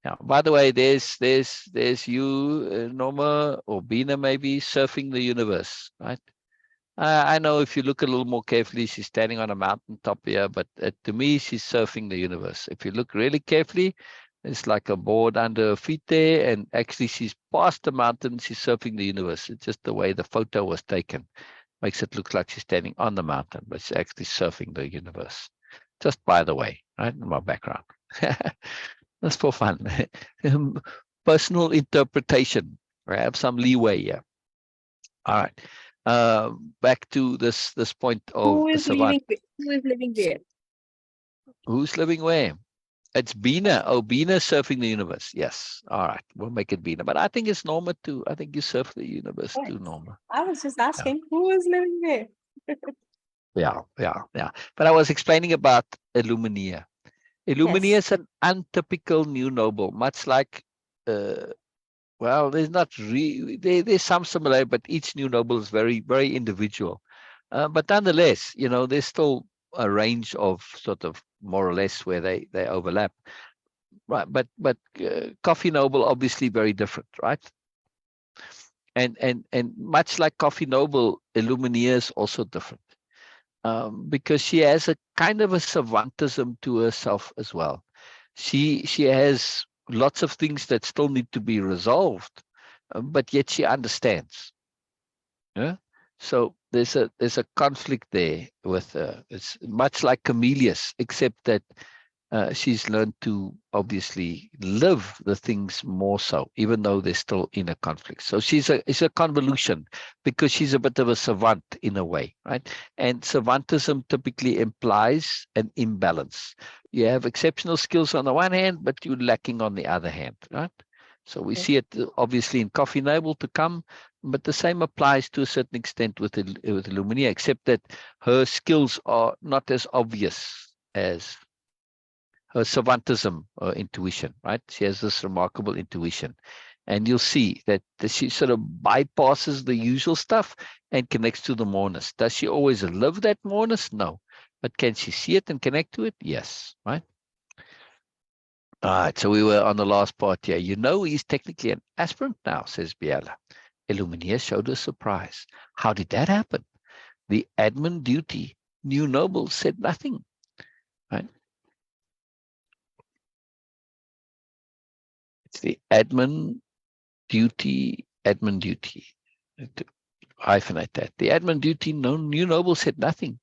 Now, by the way, there's you, Norma, or Beena maybe, surfing the universe, right? I know if you look a little more carefully, she's standing on a mountaintop here, but to me, she's surfing the universe. If you look really carefully, it's like a board under her feet there, and actually she's past the mountain, she's surfing the universe. It's just the way the photo was taken. Makes it look like she's standing on the mountain, but she's actually surfing the universe. Just by the way, right, in my background. That's for fun. Personal interpretation. I have some leeway here. All right. Back to this point of Who a is savant. living? Who is living there? Who's living where? It's Beena. Oh, Beena surfing the universe. Yes. All right. We'll make it Beena. But I think it's Norma too. I think you surf the universe Yes. too, Norma. I was just Yeah. asking who is living there. Yeah. But I was explaining about Illuminia. Illuminia Yes. is an untypical new noble, much like, well, there's not really, there's some similarity, but each new noble is very, very individual. But nonetheless, you know, there's still a range of sort of more or less where they overlap. Right, but Coffee Noble obviously very different, right? And much like Coffee Noble, Illuminia is also different, because she has a kind of a savantism to herself as well. She has lots of things that still need to be resolved, but yet she understands. Yeah. So there's a conflict there with it's much like Camellius, except that she's learned to obviously live the things more so, even though they're still in a conflict. So it's a convolution, because she's a bit of a savant in a way, right? And savantism typically implies an imbalance. You have exceptional skills on the one hand, but you're lacking on the other hand, right? So we see it obviously in Coffee Noble to come, but the same applies to a certain extent with Luminia, except that her skills are not as obvious as her savantism or intuition, right? She has this remarkable intuition. And you'll see that she sort of bypasses the usual stuff and connects to the moreness. Does she always live that moreness? No. But can she see it and connect to it? Yes, right? All right, so we were on the last part here. You know he's technically an aspirant now, says Biella. Illumineer showed a surprise. How did that happen? The admin duty, new noble, said nothing, right? It's the admin duty. To hyphenate that. The admin duty, no, new noble said nothing.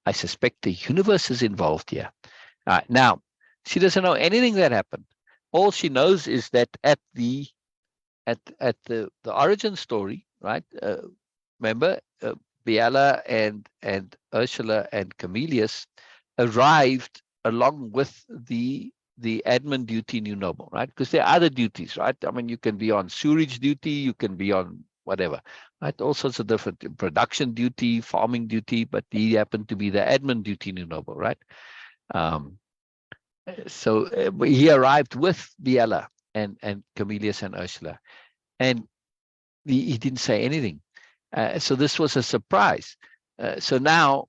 I suspect the universe is involved here. Now, she doesn't know anything that happened. All she knows is that at the origin story, right? Remember, Biella and Ursula and Camillus arrived along with the admin duty new noble, right? Because there are other duties, right? I mean, you can be on sewerage duty, you can be on whatever, right? All sorts of different production duty, farming duty, but he happened to be the admin duty new noble, right? So he arrived with Biella and Camillus and Ursula, and he didn't say anything. So this was a surprise. So now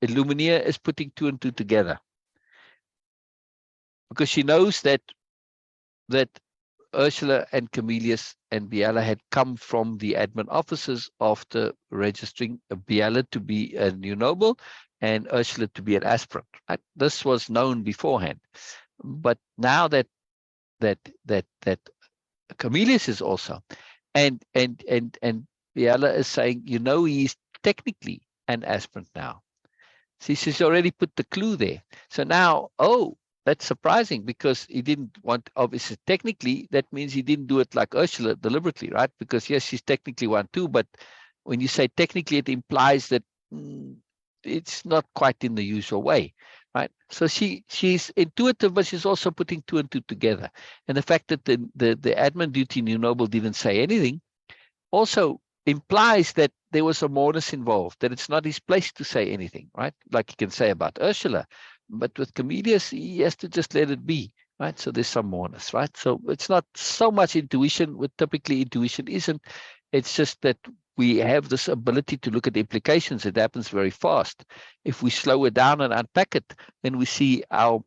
Illumineer is putting two and two together, because she knows that Ursula and Camillus and Biella had come from the admin offices after registering Biella to be a new noble and Ursula to be an aspirant. Right? This was known beforehand, but now that Camillus is also, and Biella is saying, you know, he's technically an aspirant now. See, she's already put the clue there. So now, oh, that's surprising, because he didn't want, obviously, technically, that means he didn't do it like Ursula deliberately, right? Because yes, she's technically one too, but when you say technically, it implies that it's not quite in the usual way, right? So she's intuitive, but she's also putting two and two together. And the fact that the admin duty new noble didn't say anything also implies that there was a moreness involved, that it's not his place to say anything, right? Like he can say about Ursula, but with Camillus, he has to just let it be, right? So there's some moreness, right? So it's not so much intuition, what typically intuition isn't. It's just that we have this ability to look at implications. It happens very fast. If we slow it down and unpack it, then we see our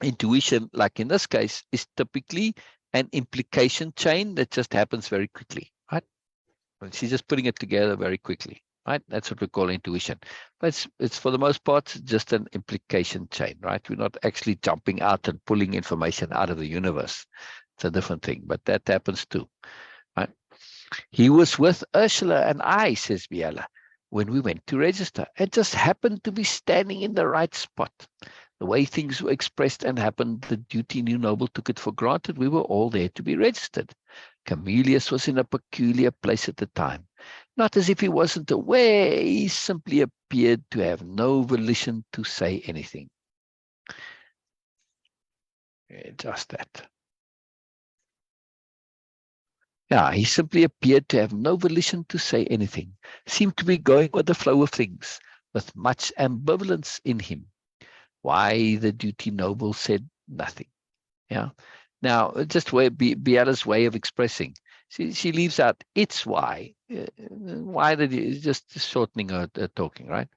intuition, like in this case, is typically an implication chain that just happens very quickly, right? And she's just putting it together very quickly, right? That's what we call intuition. But it's for the most part just an implication chain, right? We're not actually jumping out and pulling information out of the universe. It's a different thing, but that happens too, right? He was with Ursula and I, says Biella, when we went to register. It just happened to be standing in the right spot. The way things were expressed and happened, the duty new noble took it for granted we were all there to be registered. Camillus was in a peculiar place at the time. Not as if he wasn't aware, he simply appeared to have no volition to say anything. Just that. Yeah, he simply appeared to have no volition to say anything, seemed to be going with the flow of things, with much ambivalence in him. Why the duty noble said nothing. Yeah. Now, just Biella's way of expressing. She leaves out it's why. Why did he just shortening her talking, right?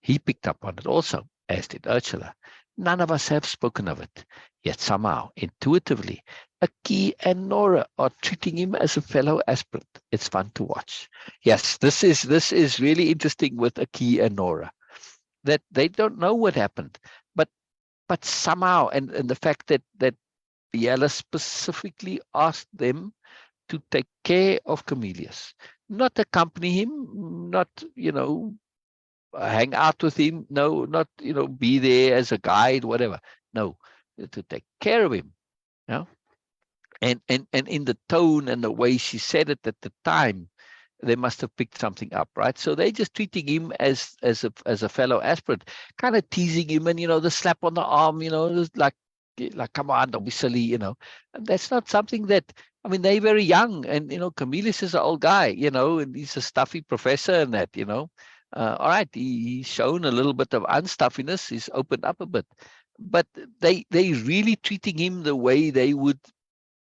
He picked up on it also, as did Ursula. None of us have spoken of it, yet somehow, intuitively, Aki and Nora are treating him as a fellow aspirant. It's fun to watch. Yes, this is really interesting with Aki and Nora, that they don't know what happened, but somehow, and the fact that Biella specifically asked them to take care of Camillus, not accompany him, not, hang out with him, no, not, be there as a guide, whatever. No, to take care of him. And in the tone and the way she said it at the time, they must have picked something up, right? So they're just treating him as a fellow aspirant, kind of teasing him, and the slap on the arm, like like, come on, don't be silly, you know. And that's not something that, I mean, they're very young, and, you know, Camillus is an old guy, you know, and he's a stuffy professor and that, you know. All right, he's shown a little bit of unstuffiness, he's opened up a bit, but they really treating him the way they would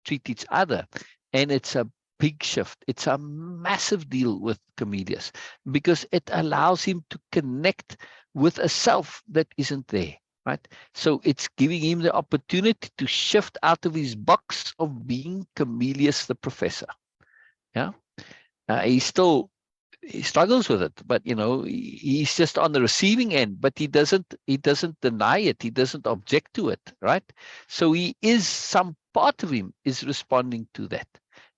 treat each other. And it's a big shift. It's a massive deal with Camillus, because it allows him to connect with a self that isn't there, right? So it's giving him the opportunity to shift out of his box of being Camillus the professor. Yeah. He struggles with it, but, you know, he's just on the receiving end, but he doesn't deny it, he doesn't object to it, right? So he is, some part of him is responding to that,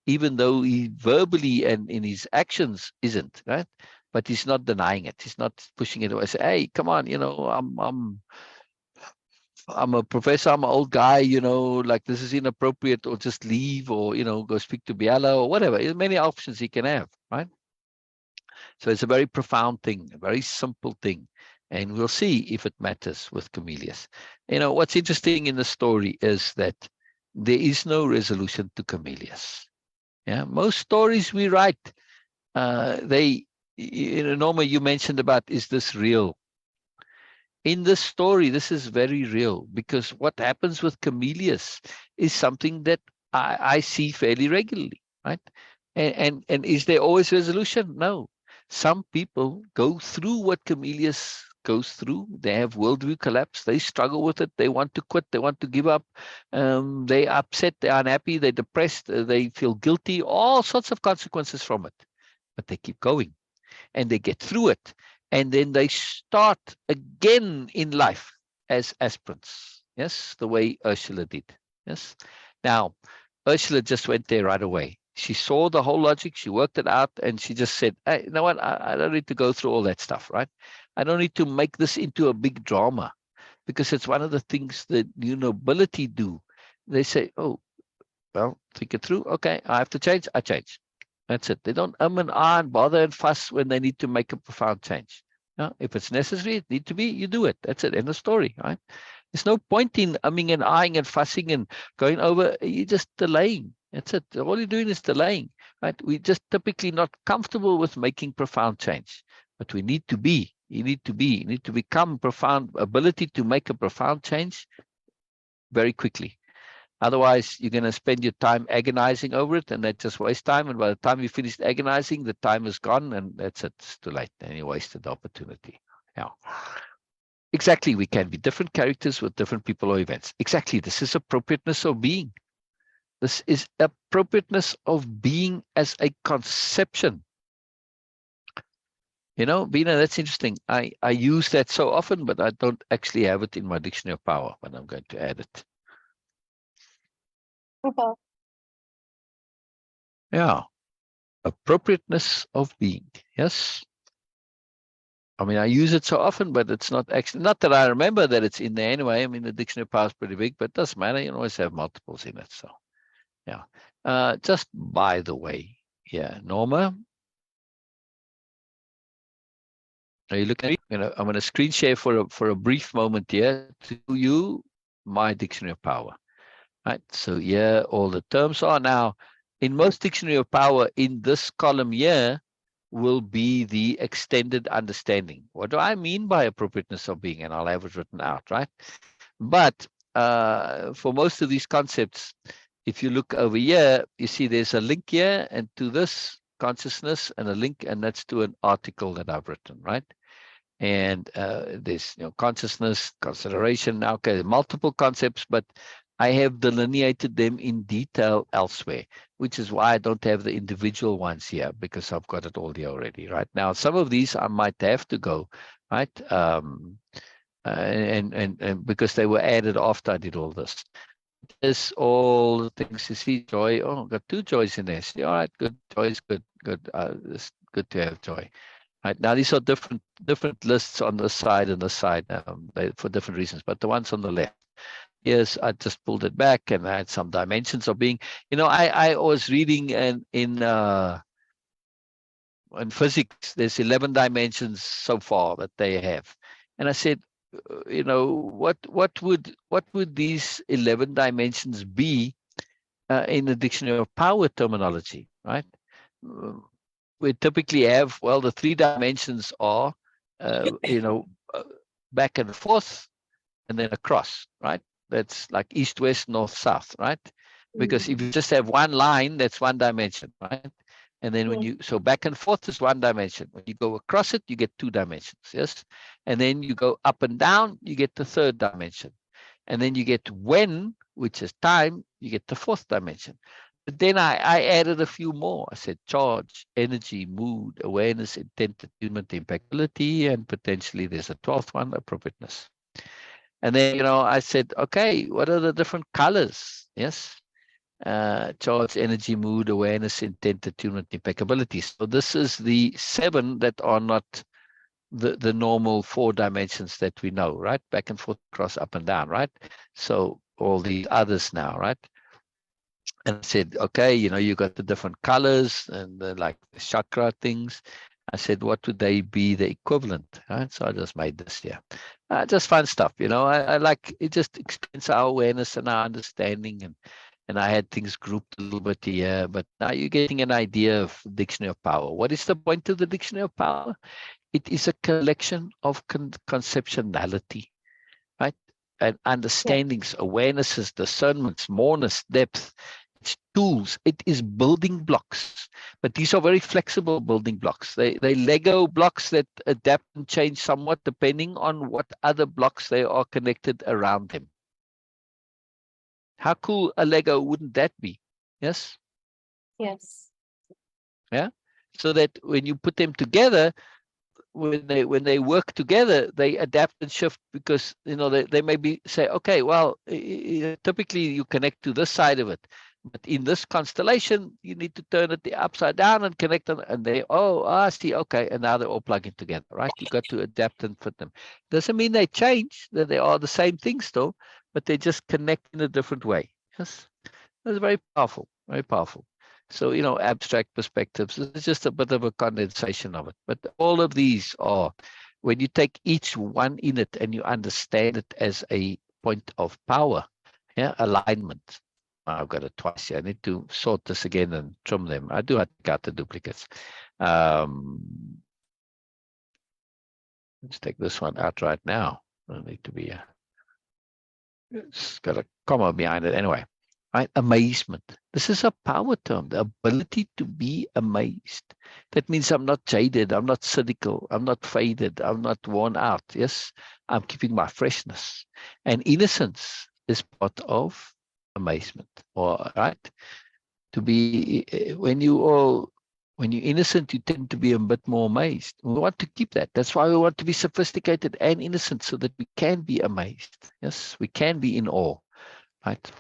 even though he verbally and in his actions isn't, right? But he's not denying it, he's not pushing it away. Say, hey, come on, you know, I'm a professor, I'm an old guy, you know, like, this is inappropriate, or just leave, or, you know, go speak to Biella, or whatever. There's many options he can have, right? So it's a very profound thing, a very simple thing. And we'll see if it matters with Camillus. You know, what's interesting in the story is that there is no resolution to Camillus. Yeah, most stories we write, you know, Norma, you mentioned about, is this real? In this story, this is very real, because what happens with Camillus is something that I see fairly regularly, right? And is there always resolution? No. Some people go through what Camillus goes through. They have worldview collapse. They struggle with it. They want to quit. They want to give up. They're upset. They're unhappy. They're depressed. They feel guilty. All sorts of consequences from it. But they keep going, and they get through it. And then they start again in life as aspirants. Yes, the way Ursula did. Yes. Now, Ursula just went there right away. She saw the whole logic, she worked it out, and she just said, hey, you know what? I don't need to go through all that stuff, right? I don't need to make this into a big drama, because it's one of the things that new nobility do. They say, oh, well, think it through. Okay, I have to change. I change. That's it. They don't and ah and bother and fuss when they need to make a profound change. No, if it's necessary, it need to be, you do it. That's it. End of story, right? There's no point in umming and ahhing and fussing and going over. You're just delaying. That's it. All you're doing is delaying, right? We're just typically not comfortable with making profound change, but we need to be. You need to become profound ability to make a profound change very quickly. Otherwise, you're going to spend your time agonizing over it, and that just wastes time. And by the time you finished agonizing, the time is gone, and that's it. It's too late, and you wasted the opportunity. Yeah, exactly. We can be different characters with different people or events. Exactly. This is appropriateness of being. This is appropriateness of being as a conception. You know, Beena, that's interesting. I use that so often, but I don't actually have it in my dictionary of power, but I'm going to add it. Okay. Yeah. Appropriateness of being. Yes. I mean, I use it so often, but it's not actually, not that I remember that it's in there anyway. I mean, the dictionary power is pretty big, but it doesn't matter. You can always have multiples in it. So, yeah. Just by the way, yeah, Norma, are you looking at me? I'm going to screen share for a brief moment here to you my dictionary of power. Right. So here all the terms are now in most dictionary of power in this column here will be the extended understanding. What do I mean by appropriateness of being? And I'll have it written out, right? But for most of these concepts, if you look over here, you see there's a link here and to this consciousness and a link, and that's to an article that I've written, right? And there's consciousness, consideration. Now, okay, multiple concepts, but I have delineated them in detail elsewhere, which is why I don't have the individual ones here, because I've got it all here already. Right now, some of these I might have to go, right, and because they were added after I did all this. There's all the things you see. Joy. Oh, got two joys in there. See, all right, good. Joy is good. Good. It's good to have joy. Right now, these are different lists on the side and the side for different reasons. But the ones on the left, yes, I just pulled it back and I had some dimensions of being. I was reading in physics, there's 11 dimensions so far that they have, and I said, what would these 11 dimensions be in the dictionary of power terminology, right? We typically have, well, the 3 dimensions are, uh, back and forth, and then across, right? That's like east, west, north, south, right? Because if you just have one line, that's 1 dimension, right? And then so back and forth is 1 dimension. When you go across it, you get 2 dimensions, yes? And then you go up and down, you get the 3rd dimension. And then you get when, which is time, you get the 4th dimension. But then I added a few more. I said charge, energy, mood, awareness, intent, attunement, impeccability, and potentially there's a 12th one, appropriateness. And then, I said, okay, what are the different colors? Yes. Charge, energy, mood, awareness, intent, attunement, impeccability. So this is the 7 that are not the normal 4 dimensions that we know, right? Back and forth, cross, up and down, right? So all these others now, right? And I said, okay, you got the different colors and like the chakra things. I said, what would they be the equivalent? Right? So I just made this here. Just fun stuff, I like it, just expands our awareness and our understanding. And I had things grouped a little bit here, but now you're getting an idea of Dictionary of Power. What is the point of the Dictionary of Power? It is a collection of conceptionality, right? And understandings, awarenesses, discernments, moreness, depth. It's tools. It is building blocks, but these are very flexible building blocks. They Lego blocks that adapt and change somewhat depending on what other blocks they are connected around them. How cool a Lego wouldn't that be? Yes. Yes. Yeah. So that when you put them together, when they work together, they adapt and shift, because they maybe say, okay, well, typically you connect to this side of it, but in this constellation you need to turn it the upside down and connect them, and I see, okay, and now they're all plugging together, right? You got to adapt and fit them. Doesn't mean they change, that they are the same thing still, but they just connect in a different way. Yes, that's very powerful, very powerful. So, abstract perspectives, it's just a bit of a condensation of it. But all of these are, when you take each one in it and you understand it as a point of power, alignment. I've got it twice here. I need to sort this again and trim them. I do have to cut the duplicates. Let's take this one out right now. I need to be, it's got a comma behind it anyway. Right? Amazement. This is a power term, the ability to be amazed. That means I'm not jaded, I'm not cynical, I'm not faded, I'm not worn out. Yes, I'm keeping my freshness. And innocence is part of amazement. All right. To be, when you're innocent, you tend to be a bit more amazed. We want to keep that. That's why we want to be sophisticated and innocent, so that we can be amazed. Yes, we can be in awe. Right.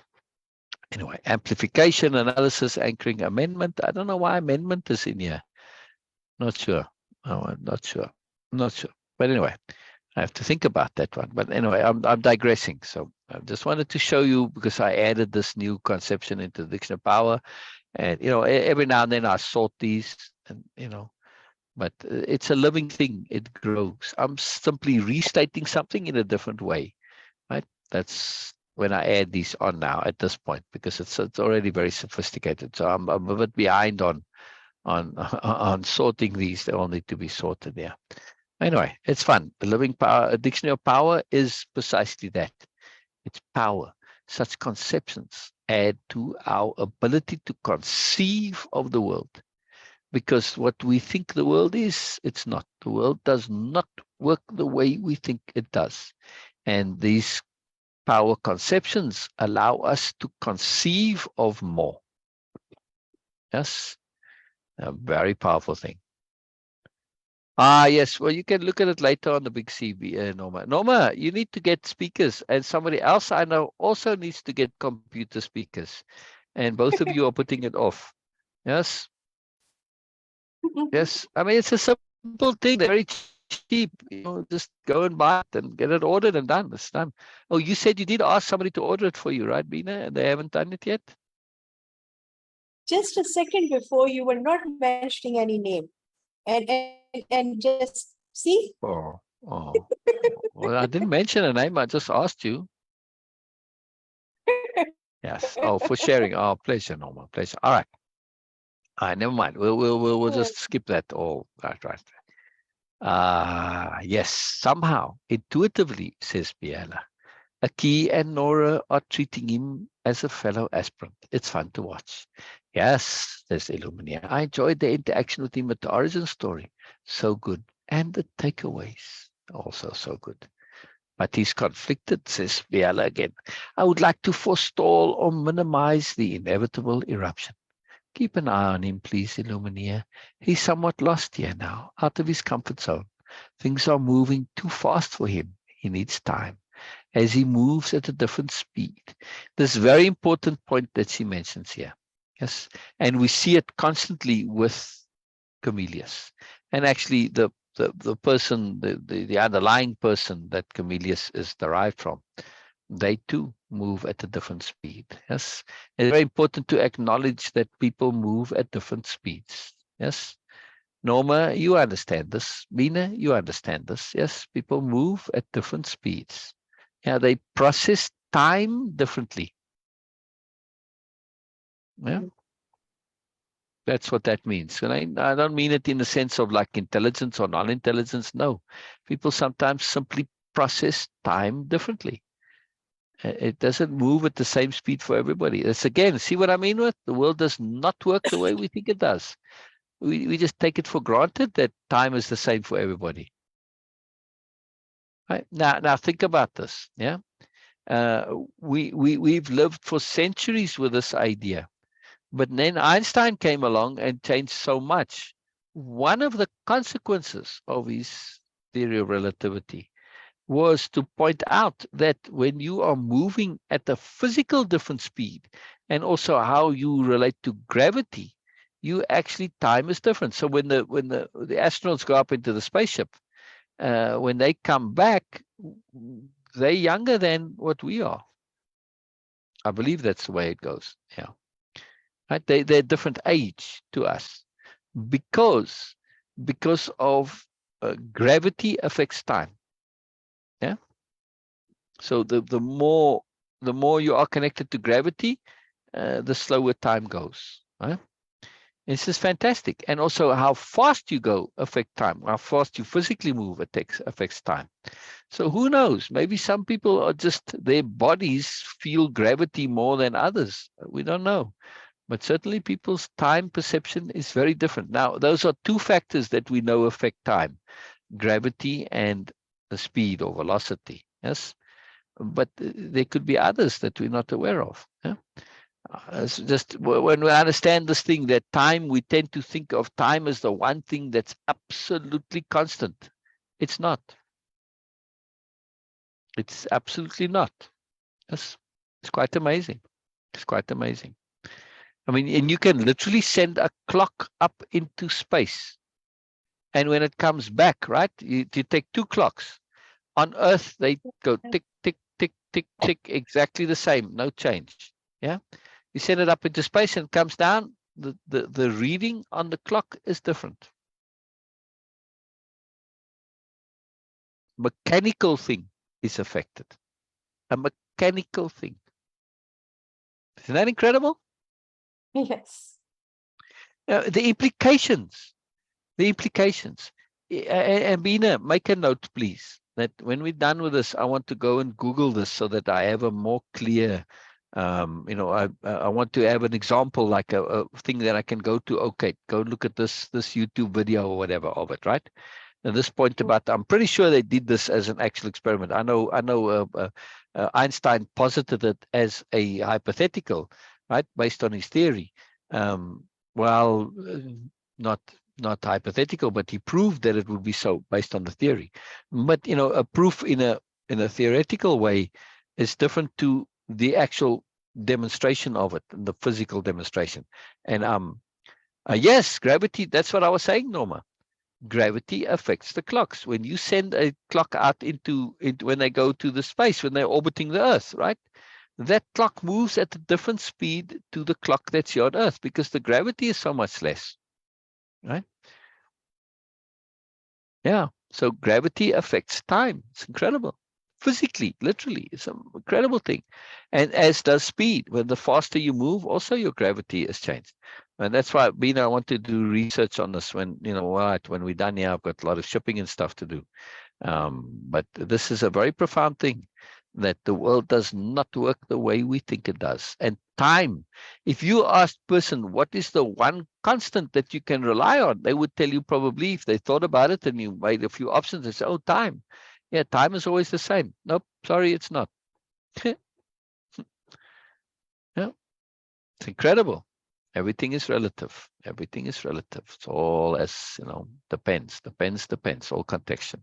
Anyway, amplification, analysis, anchoring, amendment. I don't know why amendment is in here. Not sure. Oh, I'm not sure. Not sure. But anyway, I have to think about that one. But anyway, I'm digressing. So I just wanted to show you, because I added this new conception into the dictionary of power. And, every now and then I sort these, and, but it's a living thing. It grows. I'm simply restating something in a different way, right? That's when I add these on now at this point, because it's already very sophisticated. So I'm a bit behind on on sorting these. They all need to be sorted there. Anyway, it's fun. The living power, a dictionary of power, is precisely that. It's power. Such conceptions add to our ability to conceive of the world. Because what we think the world is, it's not. The world does not work the way we think it does. And these power conceptions allow us to conceive of more. Yes, a very powerful thing. Yes. Well, you can look at it later on the big CB, Norma. Norma, you need to get speakers, and somebody else I know also needs to get computer speakers, and both of you are putting it off. Yes. Yes. I mean, it's a simple thing. They're very cheap. Just go and buy it and get it ordered and done. It's done. Oh, you said you did ask somebody to order it for you, right, Beena? And they haven't done it yet? Just a second before, you were not mentioning any name. And just see? Oh. Well, I didn't mention a name. I just asked you. Yes. Oh, for sharing. Oh, pleasure, Norma. Pleasure. All right. All right. Never mind. We'll just skip that all. Right. Right. Yes. Somehow, intuitively, says Biella, Aki and Nora are treating him as a fellow aspirant. It's fun to watch. Yes, says Illuminia. I enjoyed the interaction with him at the origin story. So good. And the takeaways also so good. But he's conflicted, says Biella again. I would like to forestall or minimize the inevitable eruption. Keep an eye on him, please, Illuminia. He's somewhat lost here now, out of his comfort zone. Things are moving too fast for him. He needs time as he moves at a different speed. This very important point that she mentions here. Yes. And we see it constantly with Camellius. And actually the person, the underlying person that Camellius is derived from, they too move at a different speed. Yes. It's very important to acknowledge that people move at different speeds. Yes. Norma, you understand this. Beena, you understand this. Yes. People move at different speeds. Yeah, they process time differently. Yeah. That's what that means. And I don't mean it in the sense of like intelligence or non-intelligence. No. People sometimes simply process time differently. It doesn't move at the same speed for everybody. It's again, see what I mean with the world does not work the way we think it does. We just take it for granted that time is the same for everybody. Right? Now think about this. Yeah. We've lived for centuries with this idea. But then Einstein came along and changed so much. One of the consequences of his theory of relativity was to point out that when you are moving at a physical different speed and also how you relate to gravity, you actually time is different. So when the astronauts go up into the spaceship, when they come back, they're younger than what we are. I believe that's the way it goes. Yeah. Right? They're different age to us because of gravity affects time. Yeah. So the more you are connected to gravity, the slower time goes. Right? This is fantastic. And also how fast you go affects time. How fast you physically move affects time. So who knows? Maybe some people are just, their bodies feel gravity more than others. We don't know. But certainly people's time perception is very different. Now, those are two factors that we know affect time, gravity and the speed or velocity. Yes. But there could be others that we're not aware of. Yeah? It's just when we understand this thing that time, we tend to think of time as the one thing that's absolutely constant. It's not. It's absolutely not. Yes. It's quite amazing. It's quite amazing. I mean, and you can literally send a clock up into space. And when it comes back, right, you take two clocks. On Earth, they go tick, tick, tick, tick, tick, exactly the same, no change. Yeah. You send it up into space and it comes down, the reading on the clock is different. Mechanical thing is affected. A mechanical thing. Isn't that incredible? Yes. The implications. And Beena, make a note, please, that when we're done with this, I want to go and Google this so that I have a more clear, I want to have an example, like a thing that I can go to. Okay, go look at this YouTube video or whatever of it, right? And this point about, I'm pretty sure they did this as an actual experiment. I know Einstein posited it as a hypothetical, right, based on his theory. Well, not hypothetical, but he proved that it would be so based on the theory. But a proof in a theoretical way is different to the actual demonstration of it, the physical demonstration. And yes, gravity. That's what I was saying, Norma. Gravity affects the clocks. When you send a clock out into when they go to the space, when they're orbiting the Earth, right? That clock moves at a different speed to the clock that's here on Earth because the gravity is so much less, right? Yeah. So gravity affects time. It's incredible. Physically, literally, it's an incredible thing. And as does speed. When the faster you move, also your gravity has changed. And that's why, Beena, I want to do research on this when, when we're done here, I've got a lot of shipping and stuff to do. But this is a very profound thing, that the world does not work the way we think it does. And time, if you ask person, what is the one constant that you can rely on? They would tell you, probably, if they thought about it and you made a few options, they say, oh, time. Yeah, time is always the same. Nope, sorry, it's not. Yeah, it's incredible. Everything is relative. Everything is relative. It's all as, depends, all contextual.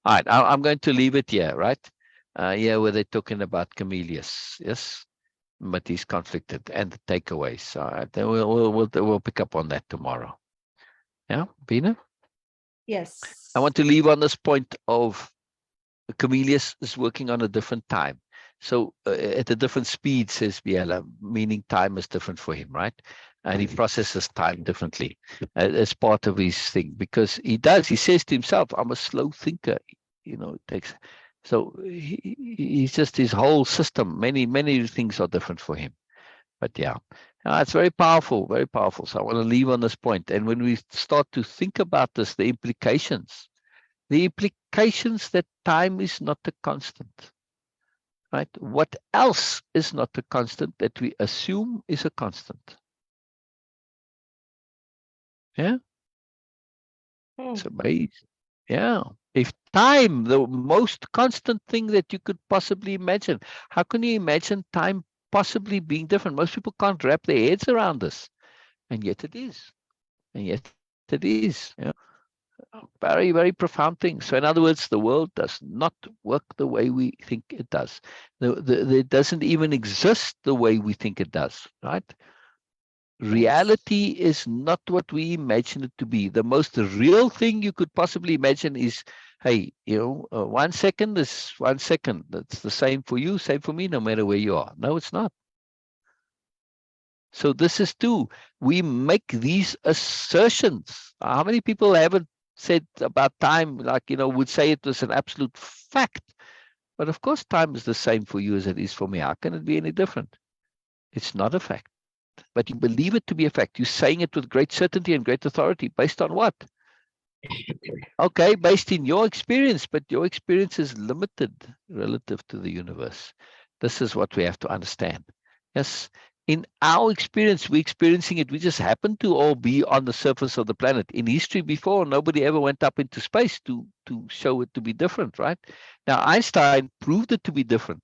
All right, I'm going to leave it here, right? Yeah, where they're talking about Camellius, yes, but he's conflicted, and the takeaways. All right, then we'll pick up on that tomorrow. Yeah, Beena? Yes. I want to leave on this point of Camellius is working on a different time. So at a different speed, says Biella, meaning time is different for him, right? And he processes time differently as part of his thing, because he says to himself, I'm a slow thinker. It takes, so he's just, his whole system, many things are different for him. But yeah, it's very powerful, very powerful. So I want to leave on this point. And when we start to think about this, the implications that time is not a constant, right? What else is not a constant that we assume is a constant? Yeah, it's amazing. Yeah, if time, the most constant thing that you could possibly imagine, how can you imagine time possibly being different? Most people can't wrap their heads around this, and yet it is. And yet it is. Very, very profound thing. So in other words, the world does not work the way we think it does. It doesn't even exist the way we think it does, right? Reality is not what we imagine it to be. The most real thing you could possibly imagine is, hey, 1 second is 1 second. That's the same for you, same for me, no matter where you are. No, it's not. So this is too, we make these assertions. How many people haven't said about time, like, would say it was an absolute fact? But of course, time is the same for you as it is for me. How can it be any different? It's not a fact, but you believe it to be a fact. You're saying it with great certainty and great authority. Based on what? Okay, based in your experience, but your experience is limited relative to the universe. This is what we have to understand. Yes, in our experience, we're experiencing it. We just happen to all be on the surface of the planet. In history before, nobody ever went up into space to show it to be different, right? Now, Einstein proved it to be different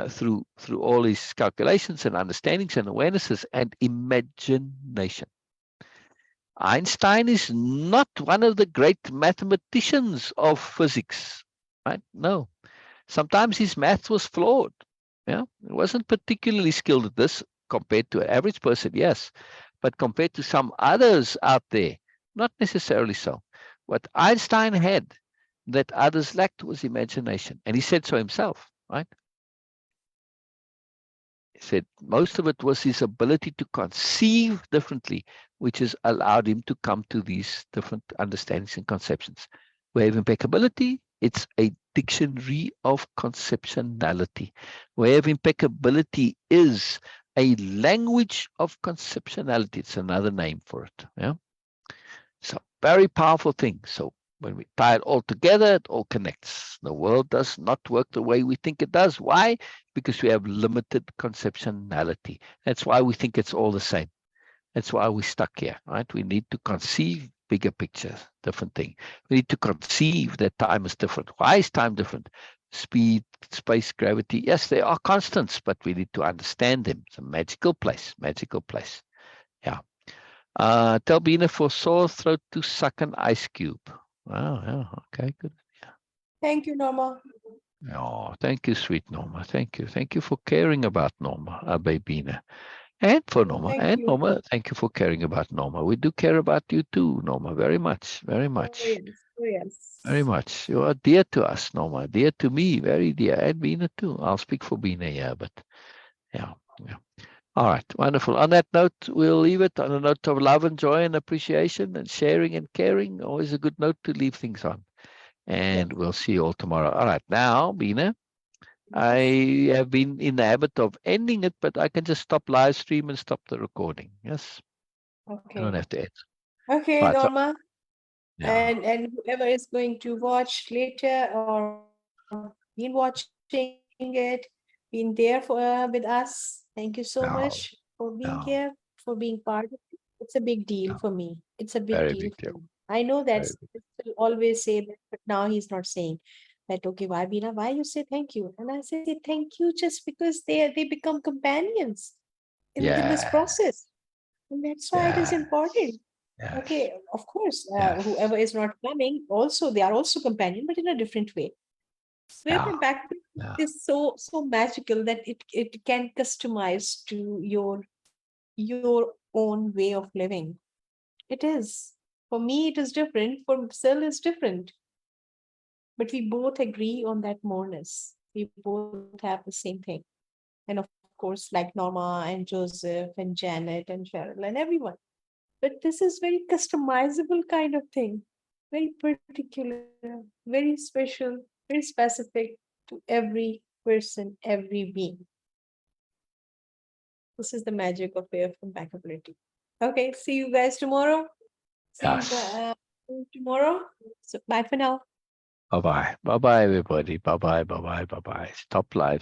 through all his calculations and understandings and awarenesses and imagination. Einstein is not one of the great mathematicians of physics, right? No. Sometimes his math was flawed. Yeah, he wasn't particularly skilled at this compared to an average person, yes, but compared to some others out there, not necessarily so. What Einstein had that others lacked was imagination, and he said so himself, right? He said most of it was his ability to conceive differently, which has allowed him to come to these different understandings and conceptions. Way-of-Impeccability, it's a dictionary of conceptionality. Way-of-Impeccability is a language of conceptionality. It's another name for it. Yeah. So very powerful thing. So when we tie it all together, it all connects. The world does not work the way we think it does. Why? Because we have limited conceptionality. That's why we think it's all the same. That's why we're stuck here, right? We need to conceive bigger pictures, different thing. We need to conceive that time is different. Why is time different? Speed, space, gravity. Yes, they are constants, but we need to understand them. It's a magical place, magical place. Yeah. Tell Beena for sore throat to suck an ice cube. Wow, yeah, okay, good. Yeah. Thank you, Norma. Oh, thank you, sweet Norma. Thank you. Thank you for caring about Norma, Beena. And for Norma. Thank And you. Norma, thank you for caring about Norma. We do care about you too, Norma, very much, very Oh, much, yes. Oh, yes. very much. You are dear to us, Norma, dear to me, very dear, and Beena too. I'll speak for Beena here, but yeah, yeah. All right, wonderful. On that note, we'll leave it on a note of love and joy and appreciation and sharing and caring. Always a good note to leave things on. and Sure. we'll see you all tomorrow. All right. Now, Beena, Yes. I have been in the habit of ending it, but I can just stop live stream and stop the recording. Yes. I don't Okay. have to end. Okay, Right. So, Norma. yeah. And whoever is going to watch later or been watching it, been there with us, thank you so much for being No, here, for no, being part of it. It's a big deal for me. no. It's a big deal for Very me. big deal. I know that Very big. will always say that, but now he's not saying that. Okay, why Veena? Why you say thank you? And I say thank you just because they become companions in this Yeah. process, and that's why it is Yeah. important. Yes. Okay, of course, Yes. whoever is not coming, also they are also companion, but in a different way. Where Yeah. the back Yeah. is so magical that it can customize to your own way of living. It is. For me, it is different. For Syl, is different. But we both agree on that moreness. We both have the same thing. And of course, like Norma and Joseph and Janet and Cheryl and everyone. But this is very customizable kind of thing, very particular, very special, very specific to every person, every being. This is the magic of way of impeccability. Okay, see you guys tomorrow. See you Yes. tomorrow. So bye for now. Bye bye. Bye bye, everybody. Bye bye. Bye bye. Bye bye. Stop live.